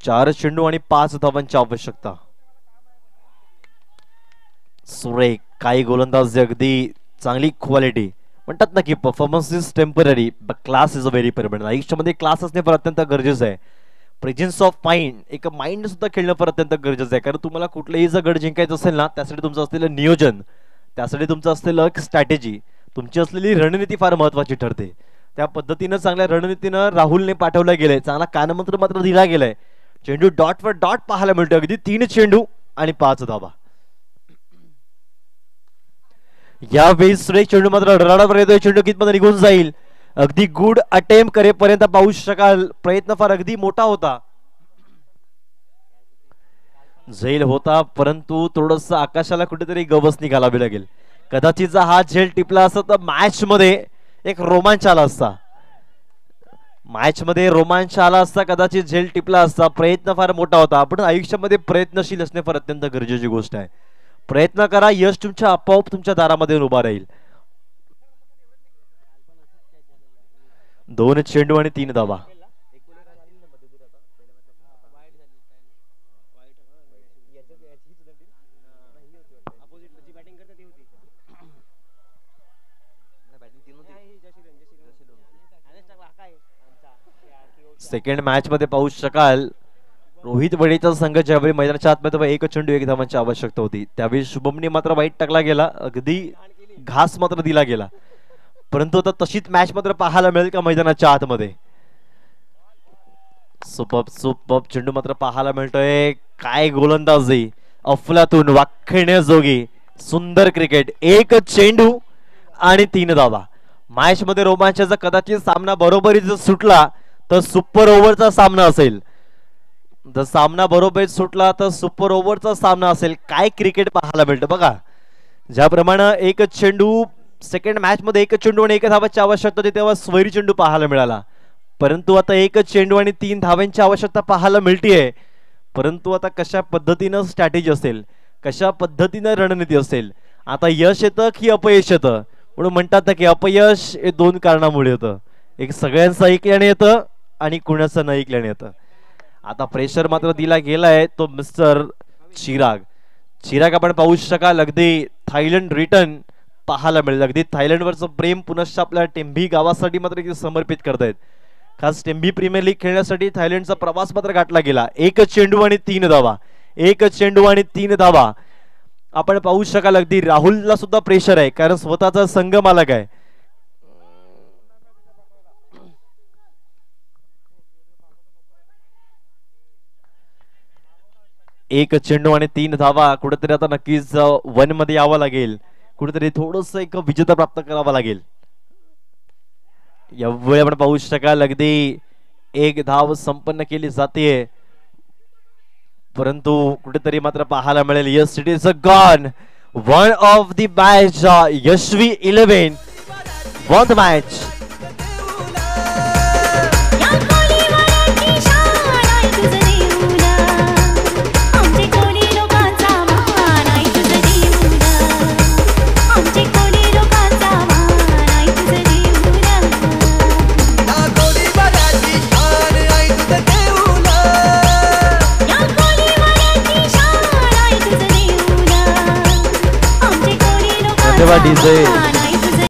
Speaker 1: 4 चेंडू आणि 5 धावांची आवश्यकता. सुरेख काही गोलंदाज अगदी चांगली क्वालिटी म्हणतात ना की performance is temporary but class is a very permanent. आयुष्यामध्ये क्लास असणे फार अत्यंत गरजेचं आहे. प्रेझेन्स ऑफ माइंड, एक माइंड सुद्धा खेळणं फार अत्यंत गरजेचं आहे. कारण तुम्हाला कुठलंही जर गड जिंकायचं असेल ना, त्यासाठी तुमचं असलेलं नियोजन, त्यासाठी तुमचं असलेलं एक स्ट्रॅटेजी, तुमची असलेली रणनीती फार महत्वाची ठरते. त्या पद्धतीनं चांगल्या रणनीतीनं राहुलने पाठवलं गेलंय, चांगला कानमंत्र मात्र दिला गेलाय. चेंडू डॉट वर डॉट पाहायला मिळतो, अगदी 3 चेंडू आणि 5 धावा. यावेळी सुरेख चेंडू मात्र रडावर येतोय, चेंडू कितपर्यंत निघून जाईल. अगदी गुड अटेम्प्ट करेपर्यंत पाहू शकाल. प्रयत्न फार अगदी मोठा होता, झेल होता, परंतु थोडस आकाशाला कुठेतरी गवसणी घालावी लागेल. कदाचित जर हा झेल टिपला असता तर मॅच मध्ये एक रोमांच आला असता. मॅच मध्ये रोमांच आला असता, कदाचित झेल टिपला असता. प्रयत्न फार मोठा होता. आपण आयुष्यामध्ये प्रयत्नशील असणे फार अत्यंत गरजेची गोष्ट आहे. प्रयत्न करा, यश तुमच्या आपोआप तुमच्या दारामध्ये उभा राहील. 2 चेंडू आणि 3 धावा. सेकंड मॅच मध्ये पाहू शकाल रोहित वडेचा संघ ज्यावेळी मैदानाच्या आतमध्ये 1 चेंडू 1 धावांची आवश्यकता होती, त्यावेळी शुभमने मात्र वाईट टाकला गेला, अगदी घास मात्र दिला गेला. परंतु आता तशीच मॅच मात्र पाहायला मिळेल का मैदानाच्या आतमध्ये. सुपर सुपर चेंडू मात्र पाहायला मिळतोय. काय गोलंदाजी, अफलातून वाखण्याजोगी सुंदर क्रिकेट. 1 चेंडू आणि 3 धावा. मॅच मध्ये रोमांचाचा कदाचित सामना बरोबरी जर सुटला तर सुपर ओव्हरचा सामना असेल. जर सामना बरोबर सुटला तर सुपर ओव्हरचा सामना असेल. काय क्रिकेट पाहायला मिळतं बघा. ज्याप्रमाणे 1 चेंडू सेकंड मॅच मध्ये 1 चेंडू आणि 1 धावाची आवश्यकता होती, तेव्हा स्वैरी चेंडू पाहायला मिळाला. परंतु आता एकच चेंडू आणि 3 धावांची आवश्यकता पाहायला मिळतीये. परंतु आता कशा पद्धतीनं स्ट्रॅटेजी असेल, कशा पद्धतीनं रणनीती असेल, आता यश येतं की अपयश येतं. म्हणून म्हणतात ना की अपयश हे 2 कारणामुळे येतं. एक सगळ्यांचं ऐकल्याने येतं आणि कुणाचं न ऐकल्याने येतं. आता प्रेशर मात्र दिला गेलाय तो मिस्टर चिराग. चिराग आपण पाहू शकाल अगदी थायलंड रिटर्न पाहायला मिळेल. अगदी थायलंडवरचं प्रेम पुनश्च आपल्या टेंभी गावासाठी मात्र समर्पित करतायत. खास टेंभी प्रीमियर लीग खेळण्यासाठी थायलंडचा प्रवास मात्र गाठला गेला. एकच चेंडू आणि 3 धावा, एकच चेंडू आणि 3 धावा. आपण पाहू शकाल अगदी राहुलला सुद्धा प्रेशर आहे कारण स्वतःचा संघ मालक आहे. एक चेंडू आणि 3 धावा. कुठेतरी आता नक्कीच 1 मध्ये यावं लागेल, कुठेतरी थोडस एक विजेता प्राप्त करावा लागेल. यावेळी आपण पाहू शकाल अगदी 1 धाव संपन्न केली जाते. परंतु कुठेतरी मात्र पाहायला मिळेल yes it is a gone. One of the match Yashvi 11 one the match. धन्यवाद डीजे.